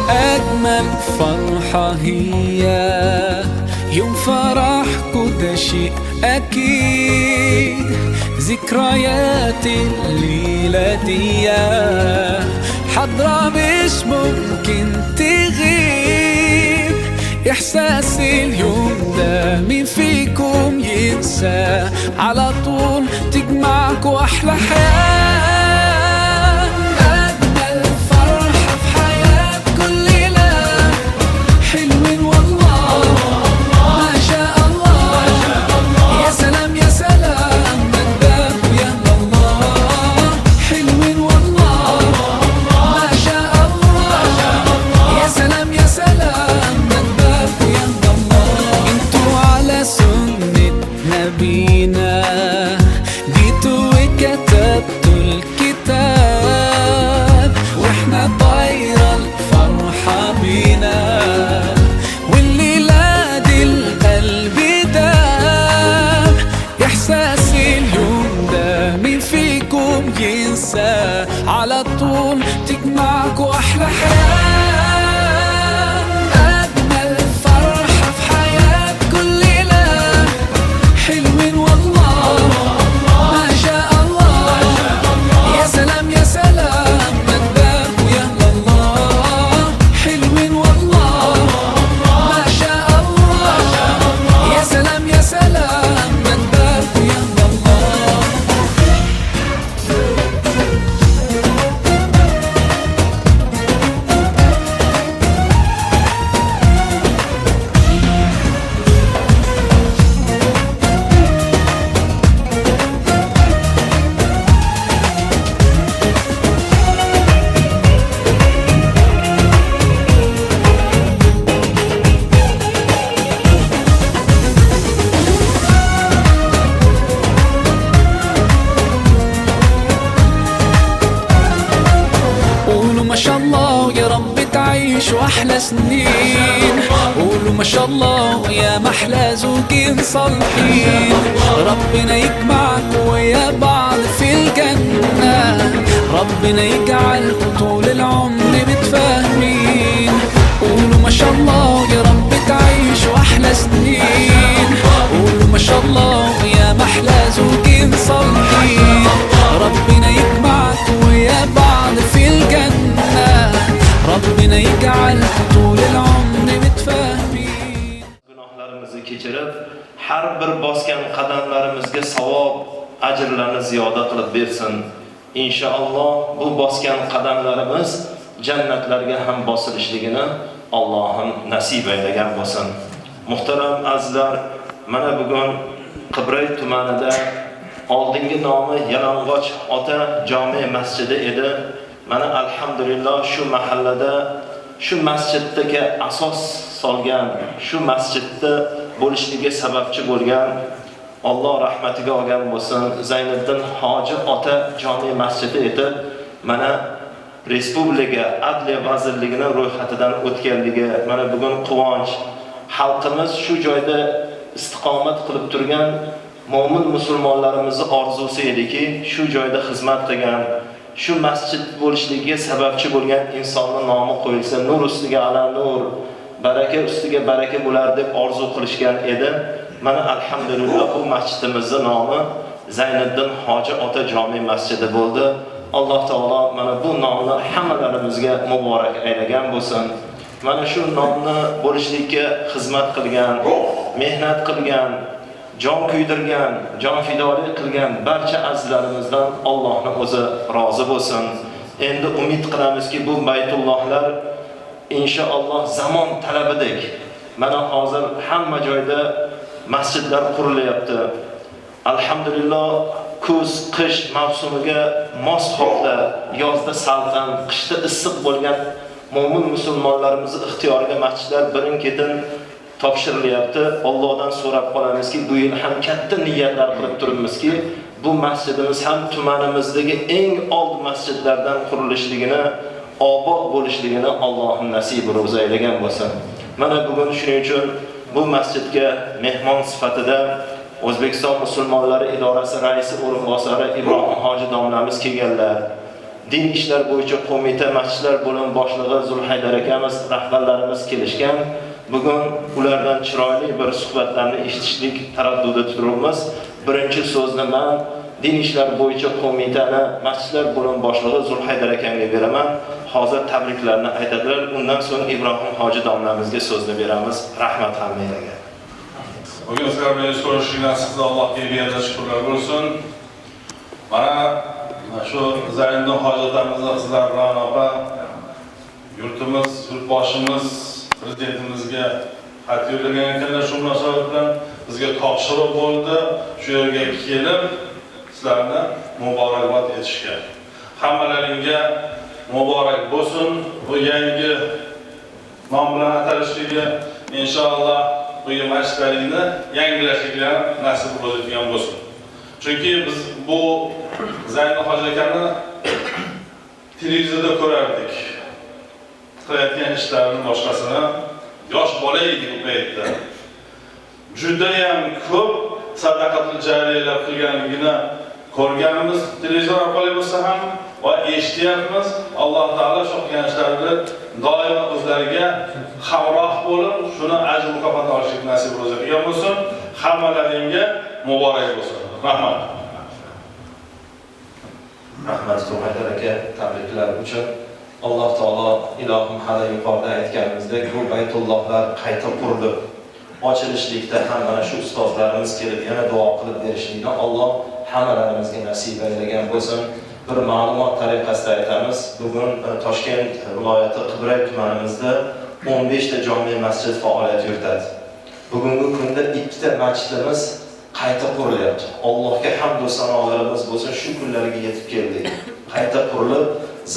أجمل فرحة هي يوم فرحكوا، ده شيء أكيد. ذكريات الليلة دي حضرة مش ممكن تغيب. إحساس اليوم ده مين فيكم ينسى؟ على طول تجمعكوا أحلى حياة. أجمل فرحة في حياة كل ليلة، حلوين والله ما شاء الله. يا سلام يا سلام مجدك يا الله، حلوين والله ما شاء الله. يا سلام يا سلام مجدك يا الله. انتوا على سنة نبينا جيتوا وكتبتوا الكتاب، واحنا طايرة الفرحة بينا، والليلة دي القلب داب. إحساس اليوم ده مين فيكم ينسى؟ على طول تجمعكوا أحلى حياة. أجمل فرحة في حياة كل ليلة، حلوين والله ما شاء الله. يا سلام يا سلام مجدك يا الله، حلوين والله ما شاء الله. يا سلام يا سلام مجدك يا الله. قولوا ما شاء الله يا رب تعيشوا أحلى سنين. قولوا ما شاء الله يا محلى زوجين صالحين. ربنا يجمعكوا ويا بعض في الجنة، ربنا يجعلكوا طول العمر متفاهمين. قولوا ما شاء الله يا رب تعيشوا أحلى سنين. قولوا ما شاء الله يا محلى زوجين صالحين. ربنا يجمعكوا ويا بعض في الجنة، ربنا يجعلكوا طول العمر متفاهمين. Günahlarımızı keçirib, har bir bosgan qadamlarimizga savob, ajrlarni ziyoda qilib bersin. İnşallah bu bosgan qadamlarimiz jannatlarga ham bosilishligini Allohim nasib aylagan bo'lsin. Muhtaram azizlar, mana bugun Qibray tumanida oldingi nomi Yalang'och ota jome masjidi edi. Mana alhamdulillah shu mahallada, shu masjiddagi asos solgan, shu masjidda bo'lishligiga sababchi bo'lgan, Alloh rahmatiga olgan bo'lsin, Zayniddin Hoji ota jome masjidi edi. Mana Respublika Adliya vazirligining ro'yxatidan o'tganligi mana bugun quvonch. Xalqimiz shu joyda istiqomat qilib turgan mo'min musulmonlarimizning orzusi ediki, shu joyda xizmat qilgan, shu masjid bo'lishligiga sababchi bo'lgan insonning nomi qo'yilsa, nur ustiga ala nur, baraka ustiga baraka bo'lar deb orzu qilishgan edi. Mana alhamdulillah bu masjidimizning nomi Zayniddin Hoji ota jome masjidi bo'ldi. Alloh taolo mana bu nomni hammalarimizga muborak aylagan bo'lsin. Mana shu nomni bo'lishlikka xizmat qilgan, mehnat qilgan, jon kuydirgan, jon fidolik qilgan barcha azizlarimizdan Allohning o'zi rozi bo'lsin. Endi umid qilamizki bu baytullohlar inshaalloh zamon talabidek mana hozir hamma joyda masjidlar qurilyapti. Alhamdulillah kuz, qish mavsumiga mos holda, yozda salqin, qishda issiq bo'lgan mo'min musulmonlarimiz ixtiyoriga masjidlar birin-ketin topshirilyapti. Allohdan so'rab qolamizki, bu yil ham katta niyatlar qilib turibmizki, bu masjidimiz ham tumanimizdagi eng old masjidlardan qurilishligini, obod bo'lishligini Allohning nasibi ro'za aylagan bo'lsin. Mana bugun shuning uchun bu masjidga mehmon sifatida O'zbekiston musulmonlari idorasi raisi o'rinbosari Ibrohim Hoji domlamiz kelganlar. din ishlar bo'yicha qo'mita masjidlar bo'lim boshlig'i Zulhaydar akamiz, rahbarlarimiz kelishgan. Bugun ulardan chiroyli bir suhbatlarni eshitishlik taraddudida turibmiz. Birinchi so'zni men din ishlar bo'yicha qo'mitani masjidlar bo'lim boshlig'i Zulhaydar akamga beraman. Hozir tabriklarni aytadilar. Undan so'ng Ibrohim hoji domlamizga so'zni beramiz. Rahmat hammaga. Bugün sizler beni soruşturgan sizde Allah'a bir yerde şükürler olsun. Bana şu Zayin'den hacetlerimizde sizler bilen apa, yurtimiz, yurtbaşımız, prezidentimizge xat yo'llagan ekanlar, shu munosabat bilan bizga topshiriq bo'ldi. Shu yerga kelib sizlarni muborakbod etishga. Hammalaringga muborak bo'lsin. Bu yangi nom bilan atalishligi inshaalloh bu masjidlaringni yangilashliklar nasib bo'ladigan bo'lsin. Chunki biz bu Zayn hoji akani televizorda ko'rardik. Qilayotgan ishlarini boshqasini yosh bola edi bu paytda. Juda ham ko'p sadaqatul jariyalar qilganligini ko'rganimiz televizor orqali bo'lsa ham va eshityapmiz. Alloh taolo shu qilgan ishlarni doimo o'zlariga hamroh bo'lib, shuni ajr mukofot olishlik nasib bo'ladigan bo'lsin. Hammalaringga muborak bo'lsin. Rahmat. Rahmat Zulhaydar aka, tabriklar uchun. Alloh taolo ilohim hali yuqorida aytganimizdek bu baytullohlar qayta qurilib ochilishlikda ham mana shu ustozlarimiz kelib yana duo qilib berishlikni Alloh hammalarimizga nasib aylagan bo'lsin. Bir ma'lumot tariqasida aytamiz. Bugun Toshkent viloyati Qibray tumanimizda 15 ta jome masjid faoliyat yuritadi. Bugungi kunda 2 ta masjidimiz qayta qurilyapti. Allohga hamd va sanolarimiz bo'lsin, shu kunlarga yetib keldik. Qayta qurilib,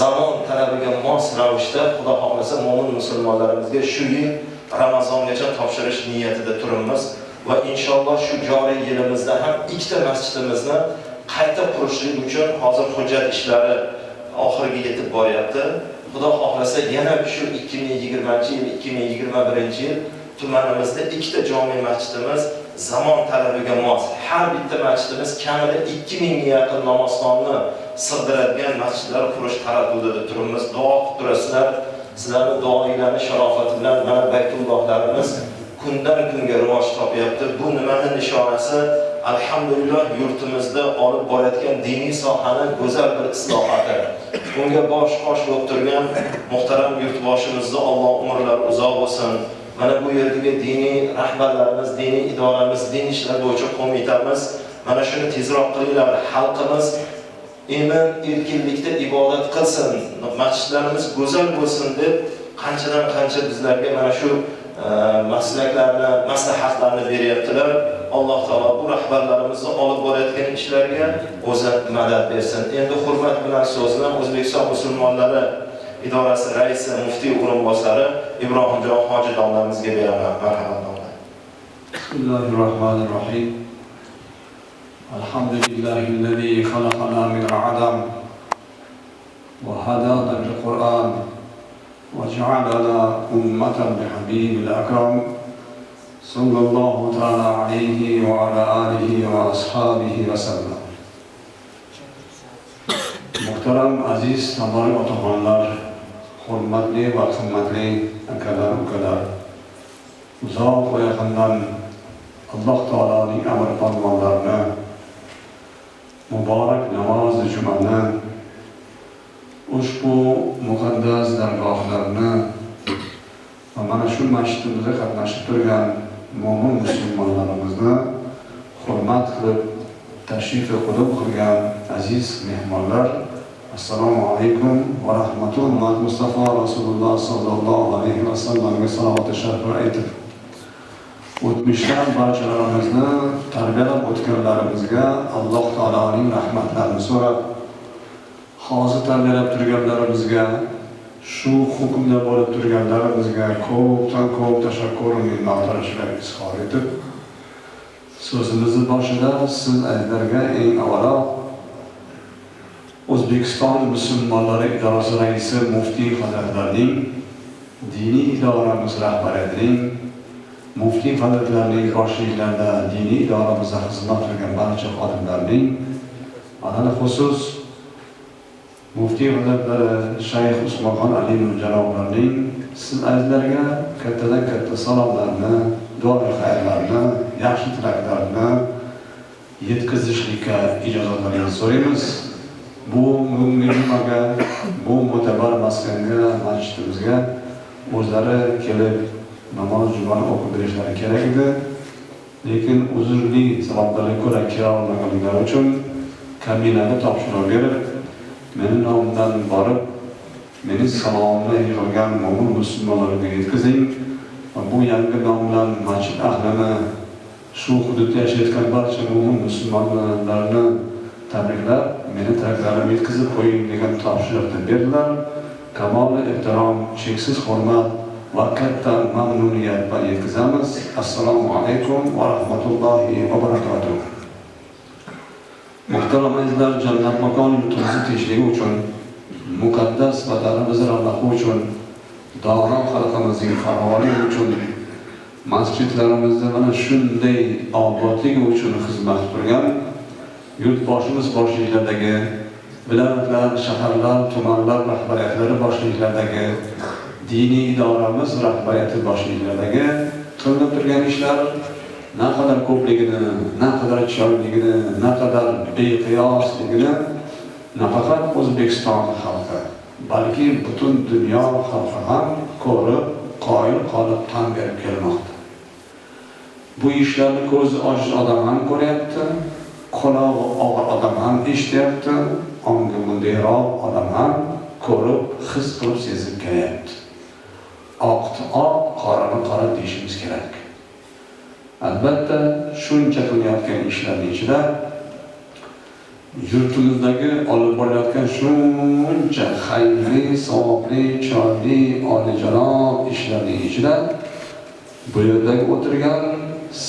zamon talabiga mos ravishda Xudo xohlasa mo'min musulmonlarimizga shu yil Ramazongacha topshirish niyatida turibmiz va inshaalloh shu joriy yilimizda ham 2 ta masjidimizni qayta qurishlik uchun hozir hujjat ishlari oxiriga yetib boryapti. Xudo xohlasa yana shu 2020-yil, 2021-yil tumanimizda 2 ta jome masjidimiz zamon talabiga mos. Har bitta masjidimiz kamida 2000 ga yaqin namozxonni sig'diradigan masjidlar qurish taraddudida turibmiz. Duo qilib turasizlar. Sizlarning duoinglarning sharofati bilan mana baytullohlarimiz kundan kunga rivoj topyapti. Bu nimaning nishonasi? Alhamdulillah yurtimizda olib borayotgan diniy sohani go'zal bir islohati. Bunga bosh-qosh bo'lib turgan muhtaram yurtboshimizni Alloh umrlari uzoq bo'lsin. Mana bu yerdagi diniy rahbarlarimiz, diniy idoralarimiz, din ishlar bo'yicha qo'mitamiz mana shuni tezroq qilinglar. Xalqimiz emin erkinlikda ibodat qilsin, masjidlarimiz go'zal bo'lsin deb qanchadan qancha bizlarga mana shu maslaklarni, maslahatlarni beryaptilar. Alloh taolo bu rahbarlarimizni olib borayotgan ishlarga o'zi madad bersin. Endi hurmat bilan so'zni O'zbekiston musulmonlari idorasi raisi, muftiy o'rinbosari Ibrohimjon hoji domlamizga beraman. Marhamat domla. Bismillahirrahmanirrahim. Alhamdulillahillazi khalaqana min adam wa hadana bil Qur'an wa ja'alana ummatan bi habibil akram sallallahu ta'ala alayhi wa ala alihi wa ashabihi wa sallam. Muhtaram aziz tamoyil otaxonlar, hurmatli va qimmatli akalar, ukalar, uzoq va yaqindan Alloh taoloning amr farmonlarini, muborak namoz jumani, ushbu muqaddas dargohlarni va mana shu masjidimizda qatnashib turgan mo'min musulmonlarimizni hurmat qilib tashrif qudum qilgan aziz mehmonlar, assalomu alaykum va rahmatulloh. Mustafa Rasululloh sallallohu alayhi va sallamga salovat shariflar aytib, o'tmishdan barchalarimizni tarbiyalab o'tganlarimizga Alloh taoloning rahmatlarini so'rab, hozir tarbiyalab turganlarimizga, shu hukmda bo'lib turganlarimizga ko'pdan ko'p tashakkur va minnatdorchilik izhor etib, so'zimizni boshida siz azizlarga eng avvalo O'zbekiston musulmonlari idorasi raisi muftiy hazratlarining, diniy idoramiz rahbariyatining, muftiy hazratlarining boshchiligida diniy idoramizda xizmat qilgan barcha xodimlarning, alal xusus Muftiy Hazratlari Shayx Usmonxon Alimov janoblarining siz azizlarga kattadan katta salomlarni, duo xayrlarni, yaxshi tilaklarni yetkazishlikka ijozatlaringizni so'raymiz. Bu bugungi jumaga, bu mo'tabar maskanga, masjidimizga o'zlari kelib namoz jumani o'qib berishlari kerak edi. Lekin uzrli sabablarga ko'ra kela olmaganliklari uchun kabinaga topshiriq berib, meni nomimdan borib, meni salomni yig'ilgan mo'min musulmonlarga yetkazing va bu yangi nom bilan masjid ahlini, shu hududda yashayotgan barcha mo'min musulmonlarni tabriklab, meni tilaklarimni yetkazib qo'ying degan topshiriqni berdilar. Kamoli ehtirom, cheksiz hurmat va katta mamnuniyat bilan yetkazamiz. Assalomu alaykum va rahmatullohi va barakatuh. Muhtaram azizlar, jannat makon yurtimizni tinchligi uchun, muqaddas vatanimizni ravnaqi uchun, dono xalqimizning farovonligi uchun, masjidlarimizda mana shunday obodligi uchun xizmat qilgan yurtboshimiz boshchiligidagi, viloyatlar, shaharlar, tumanlar rahbariyatlari boshchiligidagi, diniy idoramiz rahbariyati boshchiligidagi qilinib turgan ishlar naqadar ko'pligini, naqadar chiroyligini, naqadar beqiyosligini nafaqat O'zbekiston xalqi, balki butun dunyo xalqi ham ko'rib, qoyil qolib tan berib kelmoqda. Bu ishlarni ko'zi ojiz odam ham ko'ryapti, qulog'i og'ir odam ham eshityapti, ongi mundayroq odam ham ko'rib, his qilib sezib kelyapti. Oqni oq, qorani qora deyishimiz kerak. Albatta, shuncha qilayotgan ishlarning ichida yurtimizdagi olib borayotgan shuncha xayrli, savobli, chiroyli, oliyjanob ishlarning ichida bu yerdagi o'tirgan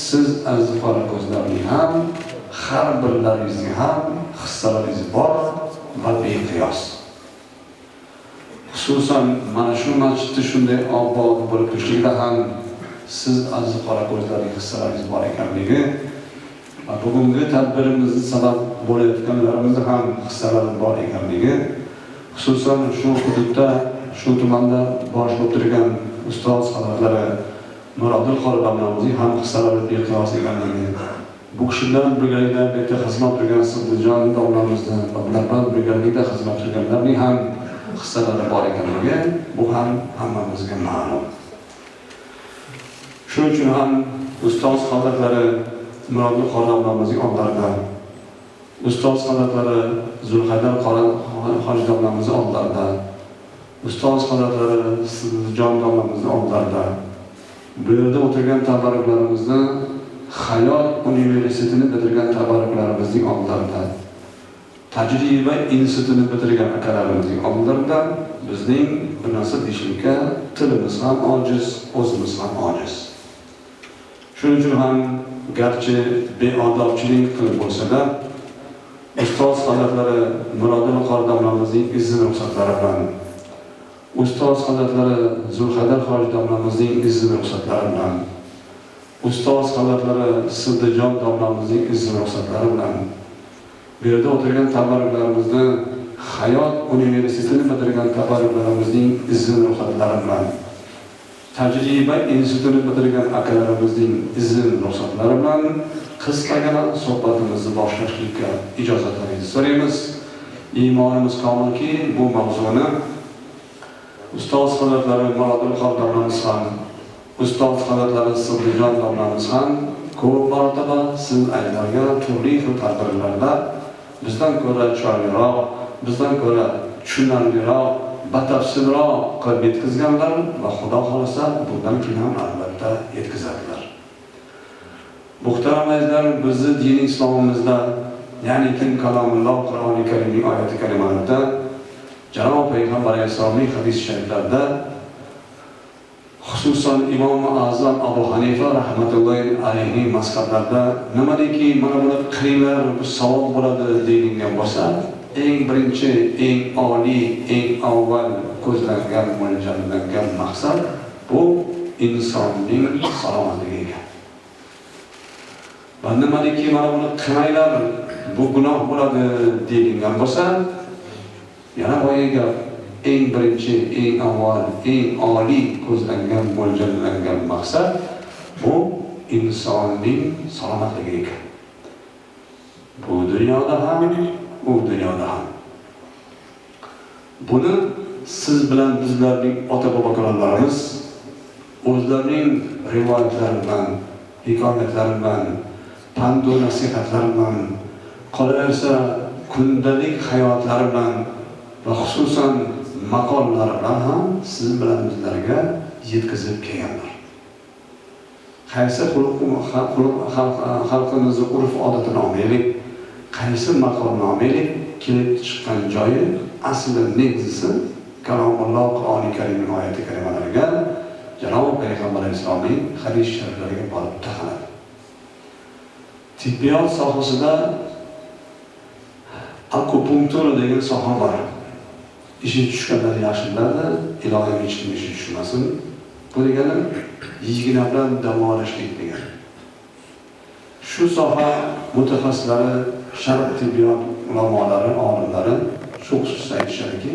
siz aziz qora ko'zlarning ham, har birlaringizning ham hissalaringiz bor va beqiyos. Xususan mana shu masjidda shunday obod bo'lib turishligida ham siz aziz qora ko'zlarning hissalaringiz bor ekanligi va bugungi tadbirimizni sabab bo'layotganlarimizni ham hissalari bor ekanligi, xususan shu hududda, shu tumanda bosh bo'lib turgan ustoz hazratlari Murodil xonadonimizning ham hissalari beqiyos ekanligi, bu kishilar birgalikda bu yerda xizmat qilgan Sidijon domlamizni va ular bilan birgalikda xizmat qilganlarning ham hissalari bor ekanligi, bu ham hammamizga ma'lum. Shuning uchun ham ustoz hazratlari Murodil xonadonimizning oldlarida, ustoz hazratlari Zulhaydar hoji domlamizning oldlarida, ustoz hazratlari Sidijon domlamizning oldlarida, bu yerda o'tirgan tabarruklarimizni Hayot universitetini bitirgan tabarruklarimizning oldlarida, tajriba institutini bitirgan akalarimizning oldlarida bizning bir narsa deyishlikka tilimiz ham ojiz, o'zimiz ham ojiz. Shuning uchun ham garchi beodobchilik qilib bo'lsa-da, ustoz hazratlari Murodil xonadonimizning izni ruxsatlari bilan, ustoz hazratlari Zulhaydar hoji domlamizning izni ruxsatlari bilan, ustoz hazratlari Sidijon domlamizning izni ruxsatlari bilan, bu yerda o'tirgan tabarruklarimizni Hayot universitetini bitirgan tabarruklarimizning izni ruxsatlari bilan, tajriba institutini bitirgan akalarimizning izni ruxsatlari bilan qisqagina suhbatimizni boshlashlikka ijozatlaringizni so'raymiz. Iymonimiz komilki, bu mavzuni ustoz hazratlari Murodil xonadonimiz ham, ustoz hazratlari Sidijon domlamiz ham ko'p marotaba siz aylarga turli xil tadbirlarda bizdan ko'ra chiroyliroq, bizdan ko'ra tushunarliroq, batafsilroq qilib yetkazganlar va Xudo xolasa bundan keyin ham albatta yetkazadilar. Muhtaram azizlar, bizni diniy islomimizda, ya'ni kalomulloh Qur'oni Karimning oyati karimalarida, Janob Payg'ambar alayhisolamning hadis shariflarida, xususan Imom Azam Abu Hanifa rahmatullohi alayhi mazhablarida nimaiki mana buni qilinglar, bu savob bo'ladi deyilgan bo'lsa, eng birinchi, eng oliy, eng avval ko'zlangan, mo'ljallangan maqsad bu insonning salomatligi ekan. Va nimaiki mana buni qilinglar, bu gunoh bo'ladi deyilgan bo'lsa, Yana boyagi gap, eng birinchi, eng avval, eng oliy ko'zlangan, mo'ljallangan maqsad bu insonning salomatligi ekan. Bu dunyoda ham, u dunyoda ham. Buni siz bilan bizlarning ota-bobolarimiz o'zlarining rivoyatlari bilan, hikoyatlari bilan, pand-u nasihatlari bilan, qolaversa kundalik hayotlari bilan va xususan maqollari bilan ham siz bilan bizlarga yetkazib kelganlar. Qaysi xalqimizni urf-odatini olmaylik, qaysi maqolni olmaylik, kelib chiqqan joyi aslida negizisi Kalomulloh Qur'oni Karimning oyati karimalariga, Janob Payg'ambar alayhisolamning hadis shariflariga borib taqaladi. Tibbiyot sohasida akupunktura degan soha bor. Ishi tushganlar yaxshi biladi, iloyim hech kim ishi tushmasin. Bu degani yigina bilan davolashlik degan. Shu soha mutaxassislari, sharq tibbiyot ulamolari, olimlari shu xususda aytishadiki,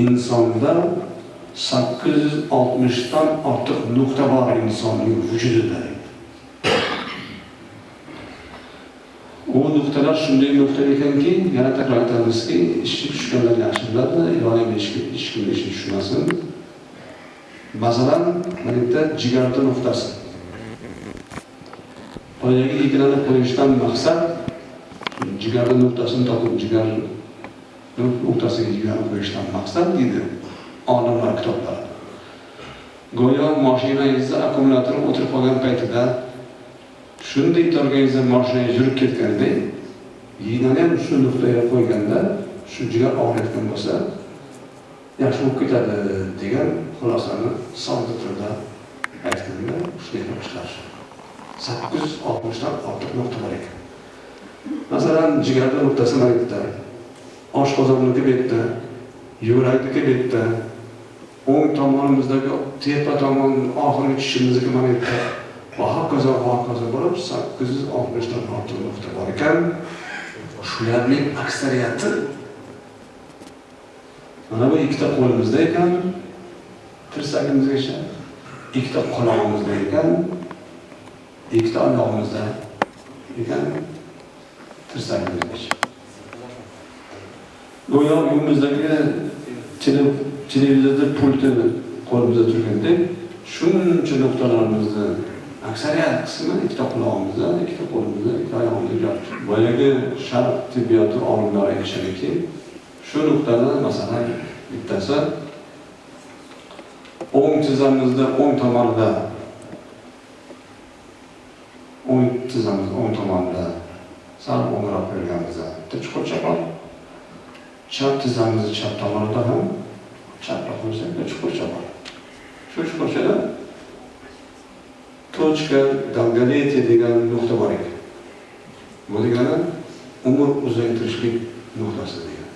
insonda 860 dan ortiq nuqta bor insonning vujudida. U nuqtalar shunday nuqta ekanki, yana takror aytamizki, ishga tushganlar yaxshi biladi, iloyim hech kim ishi tushmasin. Masalan, mana bitta jigarda nuqtasi. Boyagi ikkilanib qo'yishdan maqsad jigarda nuqtasini topib, jigar nuqtasiga jigarni qo'yishdan maqsad deydi olimlar kitoblar. Go'yo mashinangizda akkumulyator o'tirib qolgan paytida shunday torgangizda mashina yurib ketganda, yinani ham shu nuqtaga qo'yganda, shu jigar og'riyotgan bo'lsa, yaxshi bo'lib ketadi degan xulosani sodda turda aytganda shunday qilib chiqarish. 860 dan ortiq nuqta bor ekan. Masalan, jigarda nuqtasi mana bu yerda. Oshqozonniki bu yerda, yurakniki bu yerda, o'ng tomonimizdagi tepa tomon oxirgi tishimizniki mana bu yerda. Va hokazo bo'lib 860 dan ortiq nuqta bor ekan. Shularning aksariyati mana bu ikkita qo'limizda ekan, tirsagimizgacha, ikkita qulog'imizda ekan, ikkita oyog'imizda ekan, tirsagimizgacha. Go'yo uyimizdagi televizorda pulti qo'limizda turgandek, shuncha nuqtalarimizni aksariyat qismi ikkita qulog'imizda, ikkita qo'limizda, ikkita oyog'imizda. Boyagi sharq tibbiyoti olimlari aytishadiki, shu nuqtani masalan bittasi o'ng tizzamizda o'ng tomonida sal o'ngroq qo'yganimizda bitta chuqurcha bor. Chap tizzamizni chap tomonida ham chaproq qo'ysak bitta chuqurcha bor. Shu chuqurchada tochka dalgaleti degan nuqta bor ekan. Bu degani umr uzaytirishlik nuqtasi degan.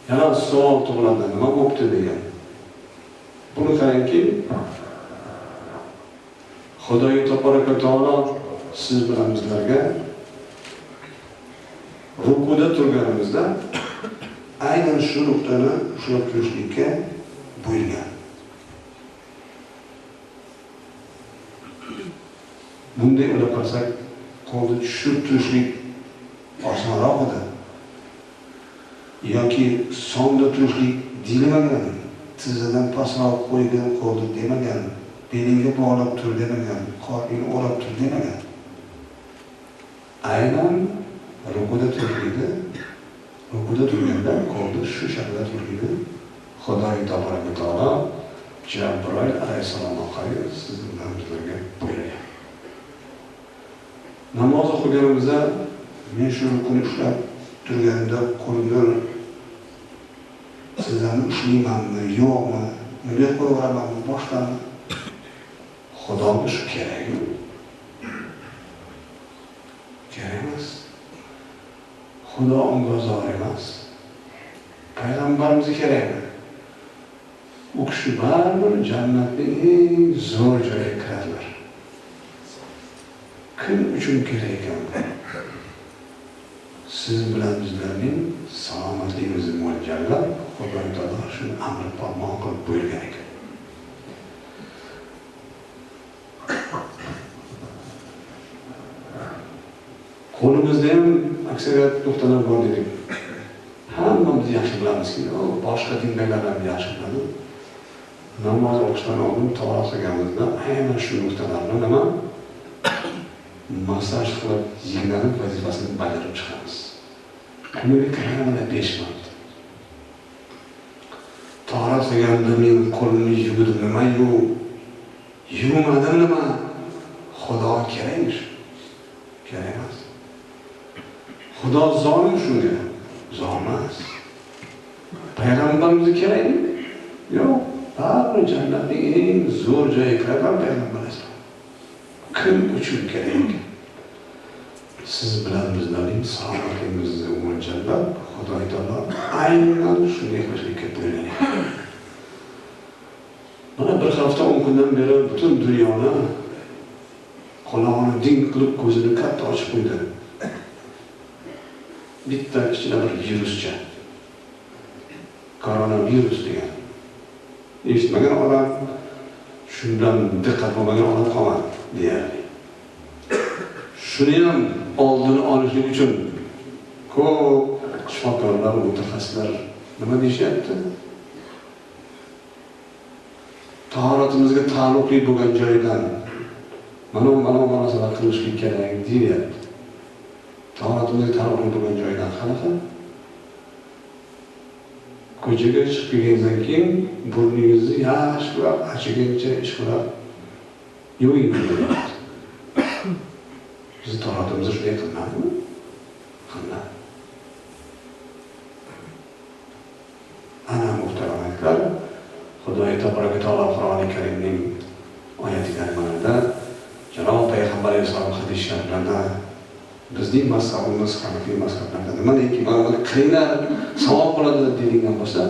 Yana savol tug'iladi, nima bo'pti degan. Buni qarangki, Xudoy tabaraka taolo siz bilan bizlarga rukuda turganimizda aynan shu nuqtani ushlab turishlikka buyurgan. Bunday o'ylab qarasak, qo'lni tushib turishlik osonroq edi. Yoki sonda turishlik deyilmagan, tizzadan pastroq qo'ygan qo'lni demagan, belingga bog'lab tur demagan, qorningni o'rab tur demagan. Aynan rukuda turishlikda, rukuda turganda qo'lni shu shaklda turishlikda Xudoy tabaraka taolo Jibril alayhissalom orqali siz bilan bizlarga buyurgan. Namoz o'qiganimizda men shu rukuni ushlab turganimda qo'limdan sizlarni ushlaymanmi, yo'qmi, bunday qo'yveramanmi, boshlanmi? Xudoga shu kerakmi? Kerak emas. Xudo ongozor emas. Payg'ambarimiz kerakmi? U kishi baribir jannatning eng zo'r joyiga kiradilar. Kim uchun kerak ekan? Siz bilan bizlarning salomatligimizni mo'ljallab, Xudo taolo shuni amr farmon qilib buyurgan ekan. Qo'limizda ham aksariyat nuqtalar bor dedik. Hammamiz yaxshi bilamizki, boshqa dinlardan ham yaxshi biladi. Namoz o'qishdan oldin tahorat qilganimizda aynan shu nuqtalarni nima masaj qilib yig'lanib vazifasini bajarib chiqamiz. Kuniga kamida 5 marta. Tahorat qilganda men qo'limni yuvdim nima-yu, yuvmadim nima? Xudo kerakmish. Kerak emas. Xudo zolim shunga. Zolim emas. Payg'ambarimiz kerakmi? Yo'q. Bari jannatning eng zo'r joyi kirgan payg'ambar alayhisalom. Kim uchun kerak? Siz bilan bizlarning salomatligimizni mo'ljallab, Xudo taolo aynan shunday qilishga buyurgan ekan. Mana bir hafta 10 kundan beri butun dunyoni qulog'ini ding qilib ko'zini katta ochib qo'ydi. Bitta ichida bir viruscha. Koronavirus degan. Eshitmagan odam, shundan diqqat qilmagan odam qolmadi deyarli. Shuni ham oldini olishlik uchun ko'p shifokorlar, mutaxassislar nima deyishyapti? Tahoratimizga taalluqli bo'lgan joydan mana narsalar qilishlik kerak deyapti. Tahoratimizga taalluqli bo'lgan joydan qanaqa? Ko'chaga chiqib kelgandan keyin burningizni yaxshilab achigancha ishqilab yuving deyapti. Biz tahoratimizni shunday qilmadikmi? Qilmadi. Ana muhtaramlar, Xudo taolo Qur'oni Karimning oyati karimalarida Janob Payg'ambar alayhisalom hadis shariflarida bizning mazhabimiz hanafiy mazhablarida nimaiki mana qilinglar savob bo'ladi deyilgan bo'lsa,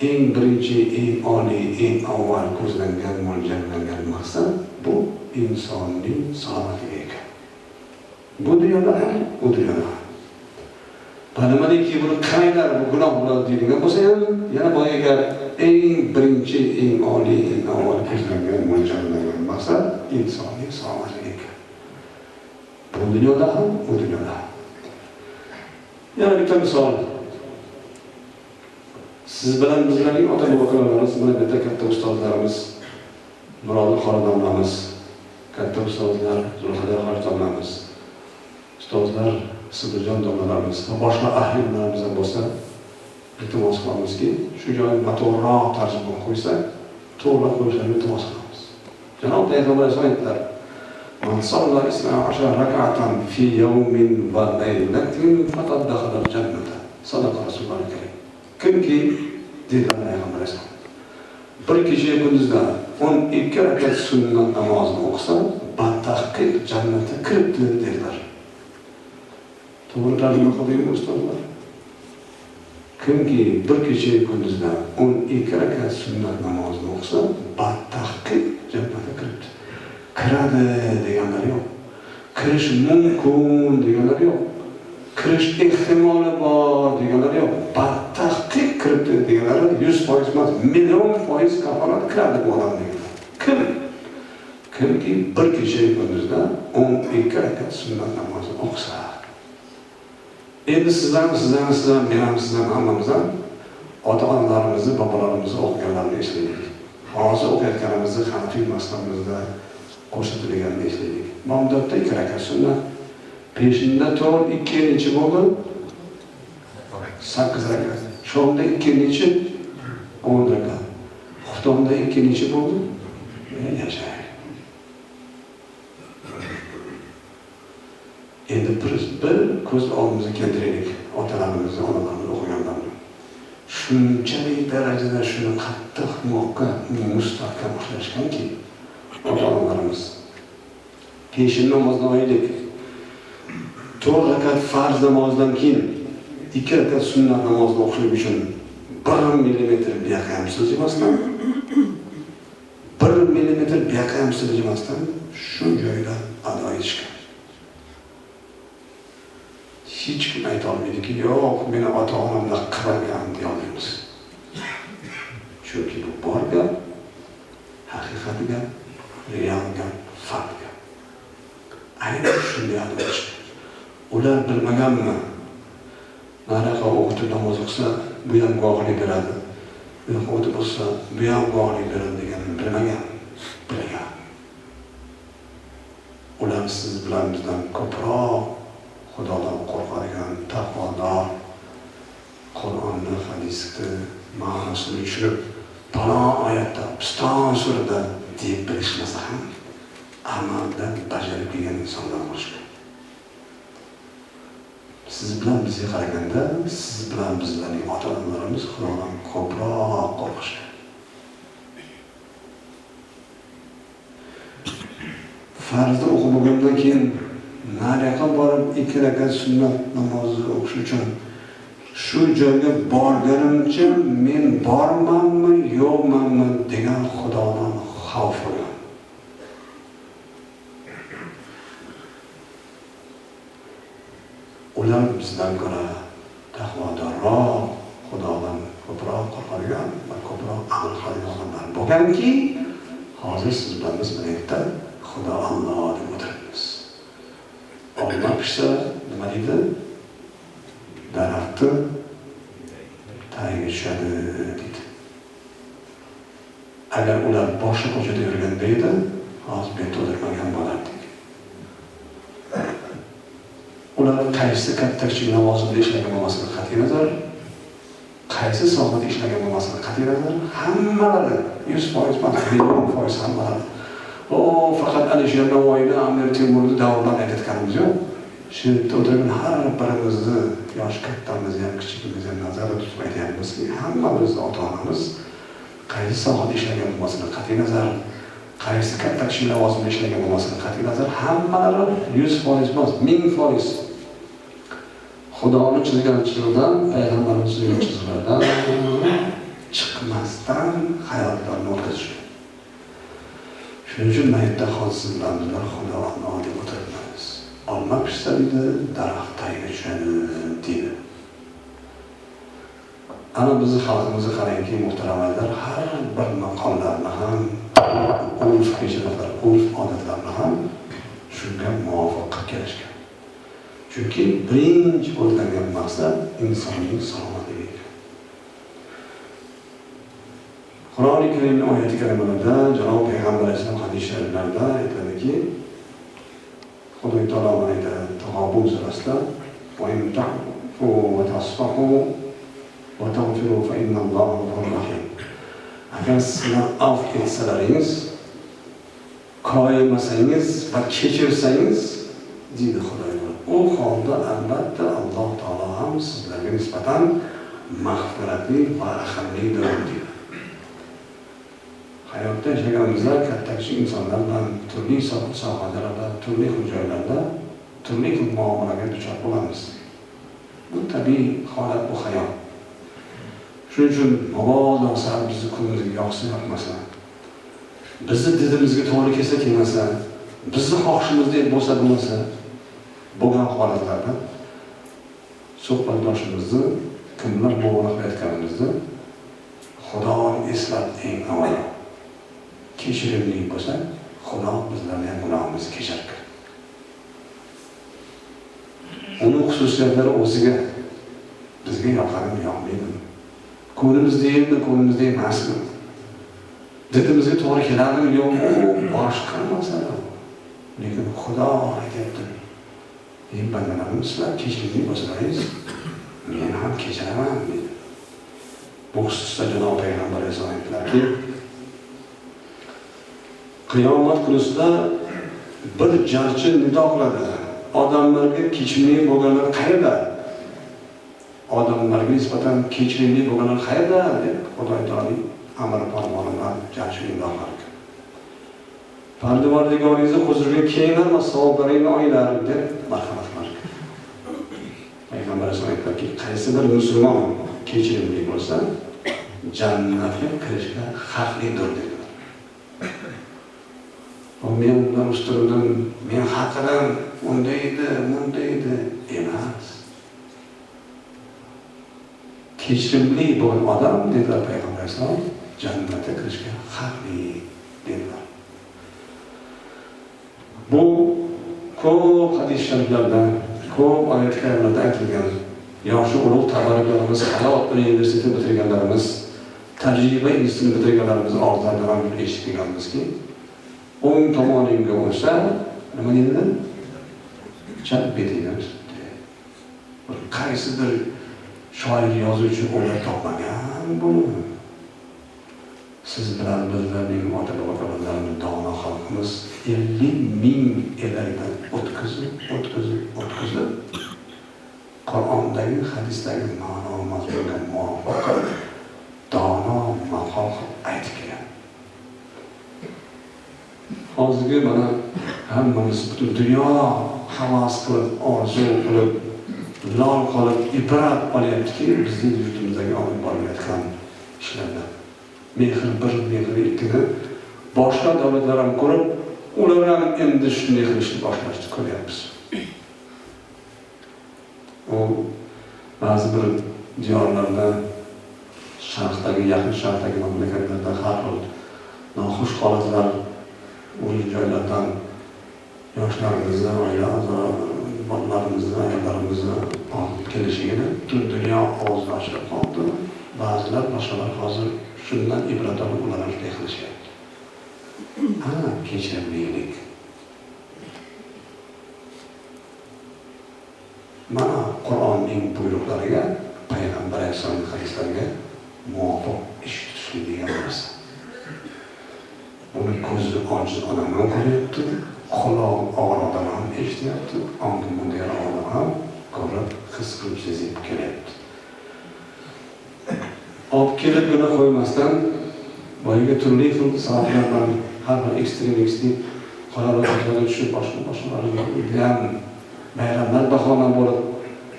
eng birinchi, eng oliy, eng avval ko'zlangan, mo'ljallangan maqsad bu insonning salomatligi ekan. Bu dunyoda ham, u dunyoda ham. Nimaiki buni qilinglar, bu gunoh bo'ladi deyilgan bo'lsa ham, yana boya gap, eng birinchi, eng oliy, eng avval ko'zlangan, mo'ljallangan maqsad insonning salomatligi ekan. Bu dunyoda ham, u dunyoda ham. Yana bitta misol. Siz bilan bizlarning ota-bobolarimiz, mana bitta katta ustozlarimiz, Murodil xonadonlarimiz, katta ustozlar, Zulqadar xonadonlarimiz, ustozlar, Sidirjon domlalarimiz va boshqa ahillarimiz ham bo'lsa, iltimos qilamizki, shu joyni mato'rroq tarjima qo'ysak, to'g'ri qo'yishlarni iltimos qilamiz. Janob Payg'ambar aytdilar: "Man salla 12 rak'atan fi yawmin va laylatin faqad dakhala al-jannata." Sadaqa Rasululloh karim. Kimki dedilar Payg'ambar alayhisalom, bir kecha kunduzda 12 rakat sunnat namozini o'qisa, batahqiq jannatga kiribdi dedilar. To'g'ri tarjima qildingmi ustozlar? Kimki bir kecha kunduzda 12 rakat sunnat namozini o'qisa, batahqiq jannatga kiribdi. Kiradi deganlar yo'q. Kirish mumkin deganlar yo'q. Kirish ehtimoli bor deganlar yo'q. Batahqiq kiribdi deganlar 100% emas, million foiz kafolat kiradi bu odam deganlar. Kimki bir kecha kunduzda 12 rakat sunnat namozini o'qisa. Endi sizlar, men ham sizlar hammamizdan ota-onalarimizni, bobolarimizni o'qiganlarini eslaylik. Hozir o'qiyotganimizni Hanafiy mazhabimizda ko'rsatilganini eslaylik. Bomdodda 2 rakat sunnat, peshinda 2-chi bo'ldi 8 rakat, shomda 2-chi 10 rakat, xuftonda 2-chi bo'ldi yashay. Endi bir ko'z oldimizga keltiraylik, otalarimizni, onalarimizni o'qiganlarni. Shunchalik darajada shuni qattiq, muvaqqat, mustahkam ushlashganki, ota-onalarimiz peshin namozni oylik 4 rakat farz namozdan keyin 2 rakat sunnat namozni o'qishlik uchun 1 millimetr buyoqqa ham siljimasdan, 1 millimetr buyoqqa ham siljimasdan shu joyda ado etishgan. hech kim ayta olmaydiki, yo'q, meni ota-onamlar qilmagan deya olmaymiz. Chunki bu bor gap, haqiqat gap, real gap, fakt gap. Aynan shunday adabchi. Ular bilmaganmi? Nariqa o'qitib namoz o'qisa, bu ham guvohlik beradi. Bu ham o'qitib o'qsa, bu ham guvohlik beradi deganini bilmagan. Bilgan. Ular siz bilan bizdan ko'proq Xudodan qo'rqadigan, taqvodor, Qur'onni, hadisni ma'nosini tushunib, falon oyatda, piston surada deb bilishmasa ham amalda bajarib kelgan insonlar bo'lishgan. Siz bilan bizga qaraganda, siz bilan bizlarning ota-onalarimiz Xudodan ko'proq qo'rqishgan. Farzni o'qib bo'lgandan keyin nariyoqqa borib 2 rakat sunnat namozi o'qish uchun shu joyga borganimcha men bormanmi, yo'qmanmi degan Xudodan xavf olgan. Ular bizdan ko'ra taqvodorroq, Xudodan ko'proq qo'rqadigan va ko'proq amal qiladigan odamlar bo'lganki, hozir siz bilan biz birlikda Xudo Alloh deb o'tiribmiz. Olma pishsa nima deydi? Daraxtni tagiga tushadi deydi. Agar ular boshqa ko'chada yurganda edi, hozir bu yerda o'tirmagan bo'lardik. Ular qaysi katta kichik lavozimda ishlagan bo'lmasidan qat'iy nazar, qaysi sohada ishlagan bo'lmasidan qat'iy nazar, hammalari 100% emas, 100% hammalari. O faqat Alisher Navoiyni, Amir Temurni davrlab aytayotganimiz yo'q. Shu yerda o'tirgan har birimizni, yosh kattamiz ham, kichikimiz ham nazarda tutib aytyapmizki, hammamiz ota-onamiz qaysi sohada ishlagan bo'lmasidan qat'iy nazar, qaysi katta kichik lavozimda ishlagan bo'lmasidan qat'iy nazar, hammalari 100% emas, 1000% Xudoni chizgan chiziqdan, payg'ambarning chizgan chiziqlardan chiqmasdan hayotlarni o'tkazishgan. Shuning uchun maytda hozir bilan bizlar Xudo Alloh deb o'tiribmiz. Olma pishsa deydi, daraxt tagiga tushadi deydi. Ana bizni xalqimizga qarangki, muhtaramlar, har bir maqollarni ham, urf kechirlar, urf odatlarni ham shunga muvofiq qilib kelishgan. Chunki birinchi o'rgangan maqsad insonning salomatligi. Qur'oni Karimning oyati karimalarida Janob Payg'ambar alayhisalom hadis shariflarida aytadiki, Xudo taolo aytadi, Tag'obun surasida, "Va in ta'fu va tasfahu va taghfiru fa inna Alloha ghafurur rahim." Agar sizlar afv etsalaringiz, koyimasangiz va kechirsangiz, deydi Xudoy, u holda albatta Alloh taolo ham sizlarga nisbatan mag'firatli va rahimlidir deydi. Hayotda yashaganimizda katta kichik insonlar bilan turli sohalarda, turli joylarda turli xil muomalaga duchor bo'lamiz. Bu tabiiy holat, bu hayot. Shuning uchun mabodo sal bizni ko'nglimizga yoqsa yoqmasa, bizni didimizga to'g'ri kelsa kelmasa, bizni xohishimizdek bo'lsa bo'lmasa, bo'lgan holatlarda suhbatdoshimizni kimlar muomala qilayotganimizni Xudoni eslab eng avvalo kechirimli bo'lsa, Xudo bizlarning ham gunohimizni kechirar. Uning xususiyatlari o'ziga bizga yoqadimi, yoqmaydimi? Ko'nglimizda endi, ko'nglimizda emasmi? Didimizga to'g'ri keladimi, yo'qmi? Boshqa masala. Lekin Xudo aytayapti, "Ey bandalarim, sizlar kechirimli bo'lsangiz, men ham kechiraman" dedi. Bu xususda Janob Payg'ambar alayhisalom aytdilarki, qiyomat kunisida bir jarchi nido qiladi. Odamlarga kechirimli bo'lganlar qayerda? Odamlarga nisbatan kechirimli bo'lganlar qayerda deb Xudo taoloning amr farmonidan jarchi nido qiladi. Parvardigoringizni huzuriga kelinglar va savoblaringni olinglar deb marhamat qiladi. Payg'ambar alayhisalom aytdilarki, qaysi bir musulmon kechirimli bo'lsa, jannatga kirishga haqlidir dedilar. Men undan ustundim, men haqidan undaydi emas. kechirimli bo'lgan odam dedilar payg'ambar alayhissalom jannatga kirishga haqli dedilar. Bu ko'p hadis shariflarda, ko'p oyat karimlarda aytilgan. Yoshi ulug' tabarruklarimiz, hayot universitetini bitirganlarimiz, tajriba institutini bitirganlarimiz og'zlaridan ham eshitganmizki, o'ng tomoningga o'tsa, nima deydi? Chap betingdan tutdi. Qaysidir shoir yozuvchi o'ylab topmagan buni. Siz bilan bizlarning ota-bobolarimiz dono xalqimiz 50,000 elakdan o'tkazib Qur'ondagi, hadisdagi ma'no mazmunga muvofiq dono maqol aytib kelgan. Hozirgi mana hammamiz butun dunyo havas qilib, orzu qilib, lol qolib, ibrat olyaptiki, bizning yurtimizdagi olib borilayotgan ishlardan. Mehr bir, mehr ikkini boshqa davlatlar ham ko'rib, ular ham endi shunday qilishni boshlashni ko'ryapmiz. O ba'zi bir diyorlarda, sharqdagi, yaqin sharqdagi mamlakatlarda har xil noxush holatlar, o'yin joylardan yoshlarimizni, oila bolalarimizni, ayollarimizni olib kelishigini butun dunyo og'zini ochib qoldi. Ba'zilar, boshqalar hozir shundan ibrat olib ular ham shunday qilishyapti. Ana kechirimlilik. Mana Qur'onning buyruqlariga, payg'ambar alayhisolamning hadislariga muvofiq ish tutishlik degan narsa. Uni ko'zi ojiz odam ham ko'ryapti, quloq og'ir odam ham eshityapti, ongi bunday odam ham ko'rib, his qilib sezib kelyapti. Olib kelib buni qo'ymasdan, boyagi turli xil sabablar bilan har bir ekstrem qarorlarga tushib, boshqa bayramlar bahona bo'lib,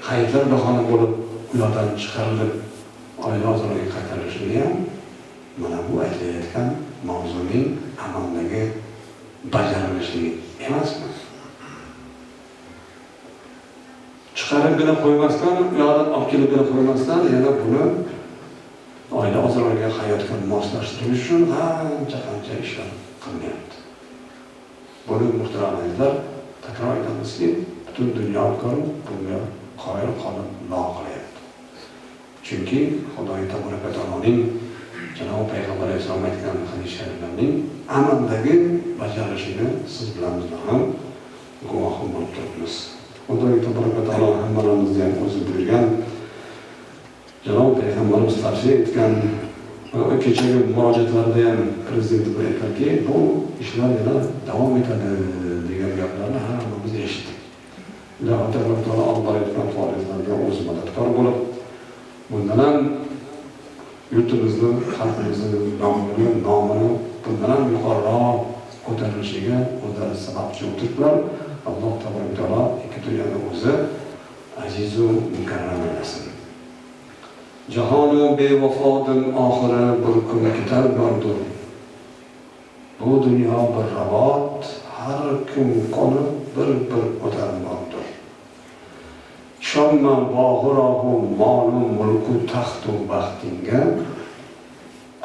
hayitlar bahona bo'lib, ulardan chiqarilib, oila a'zolariga qaytarilishligi ham mana bu aytilayotgan mavzuning amaldagi bajarilishligi emasmi? Chiqaribgina qo'ymasdan, uyoqdan olib kelibgina qo'ymasdan, yana buni oila a'zolariga hayotga moslashtirish uchun qancha ishlar qilinyapti. Buni muhtaram azizlar, takror aytamizki, butun dunyo ko'rib, bunga qoyil qolib lol qilyapti. Chunki Xudoy tabaraka taoloning Janob payg'ambar alayhisalom aytgan hadis shariflarning amaldagi bajarilishini siz bilan bizlar ham guvoh bo'lib turibmiz. Xudoy tabaraka taolo hammalarimizni ham o'zi buyurgan, Janob payg'ambarimiz tavsiya etgan kechagi murojaatlarda ham prezident aytganki, bu ishlar yana davom etadi degan gaplarni hammamiz eshitdik. Alloh taolo olib borayotgan faoliyatlarga o'zi madadkor bo'lib, bundan ham yurtimizni, xalqimizni nomini bundan ham yuqoriroq ko'tarilishiga o'zlari sababchi o'tiriblar. Alloh taolo ikki dunyoni o'zi azizu mukarram eylesin. Jahonu bevafodin oxiri bir kun ketar bordur. Bu dunyo bir rabot, har kun qolib bir o'tar bordur. Shomma bog'irahu molu mulku taxtu baxtinga,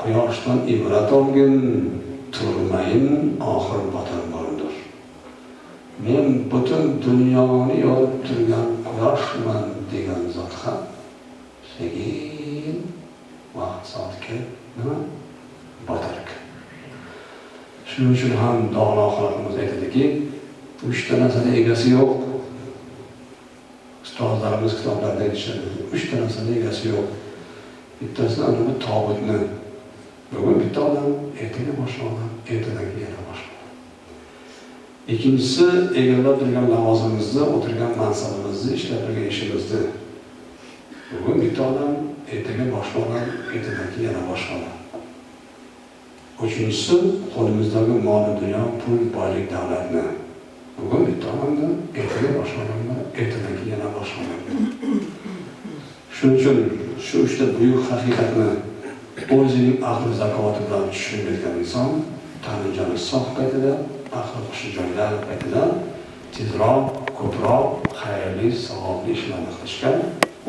quyoshdan ibrat olgin, turmayin oxir botar bordur. Men butun dunyoni yorib turgan quyoshman degan zot ham sekin vaqt soatga nima botar ekan. Shuning uchun ham dono xalqimiz aytadiki, 3 ta narsani egasi yo'q. Ustozlarimiz kitoblarda aytishadi, 3 ta narsani egasi yo'q. Bittasi anavi tobutni. Bugun bitta odam, ertaga boshqa odam, ertadan yana boshqa. Ikkinchisi, egallab turgan lavozimimizda, o'tirgan mansabimizni, ishlab turgan ishimizni. Bugun bitta odam, ertaga boshqa odam, ertadan yana boshqa odam. Uchinchisi, qo'limizdagi mol dunyo, pul, boylik, davlatni. Bugun bitta odamda, ertaga boshqa odamda, ertadan yana boshqa odam. Shuning uchun shu 3 ta buyuk haqiqatni o'zining aql zakovati bilan tushunib yetgan inson tani joni sog' paytida, aql hushi joyida paytida tezroq, ko'proq xayrli, savobli ishlarni qilishga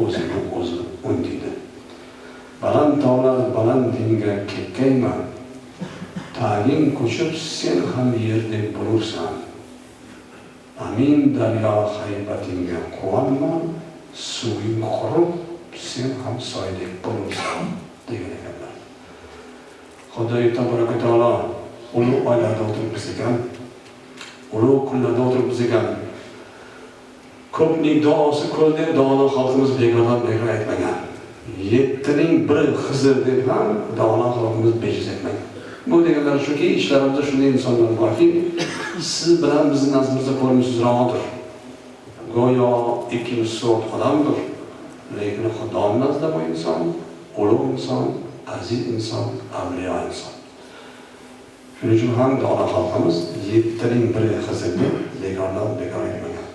o'zini o'zi undaydi. baland tog'lar balandingga kekkayma, taging ko'chib sen ham yerdek bo'lursan. Amin daryo haybatingga quvonma, suving qurib sen ham soydek bo'lursan degan ekanlar. Xudoy tabaraka taolo ulug' oylarda o'tiribmiz ekan, ulug' kunlarda o'tiribmiz ekan. Ko'pning duosi ko'l deb duoni xalqimiz bekordan bekor aytmagan. 7ning biri Xizr deb ham duoni xalqimiz bejiz aytmagan. Bu deganlar shuki, ishlarimizda shunday insonlar borki, siz bilan bizning nazdimizda ko'rinishsizroqdir. Go'yo ikkimiz sort odamdir. Lekin Xudo nazdida bu inson ulug' inson, aziz inson, avliyo inson. Shuning uchun ham duoni xalqimiz 7ning biri Xizr deb bekordan bekor aytmagan.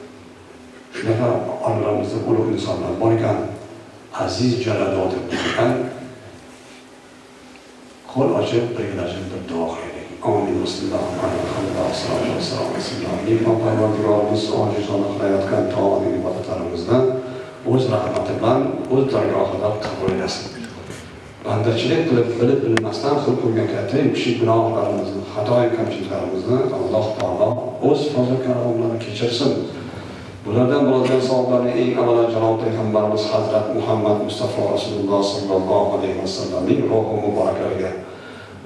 Shunaqa oramizda ulug' insonlar bor ekan, aziz jalada o'tiribgan, qo'l ochib birgalashib bir duo qilaylik. Amin. Parvardigorimiz ojizona qilayotgan taom ibodatlarimizdan o'z rahmati bilan o'z dargohida qabul etsin. Bandachilik qilib bilib bilmasdan qilib qo'ygan katta kichik gunohlarimizni, xato kamchiliklarimizni Alloh taolo o'z fazl karomi bilan kechirsin. Bulardan bo'lgan savoblarni eng avvalo janob payg'ambarimiz Hazrat Muhammad Mustafa Rasululloh sallallohu alayhi vasallamning ruhi muboraklariga,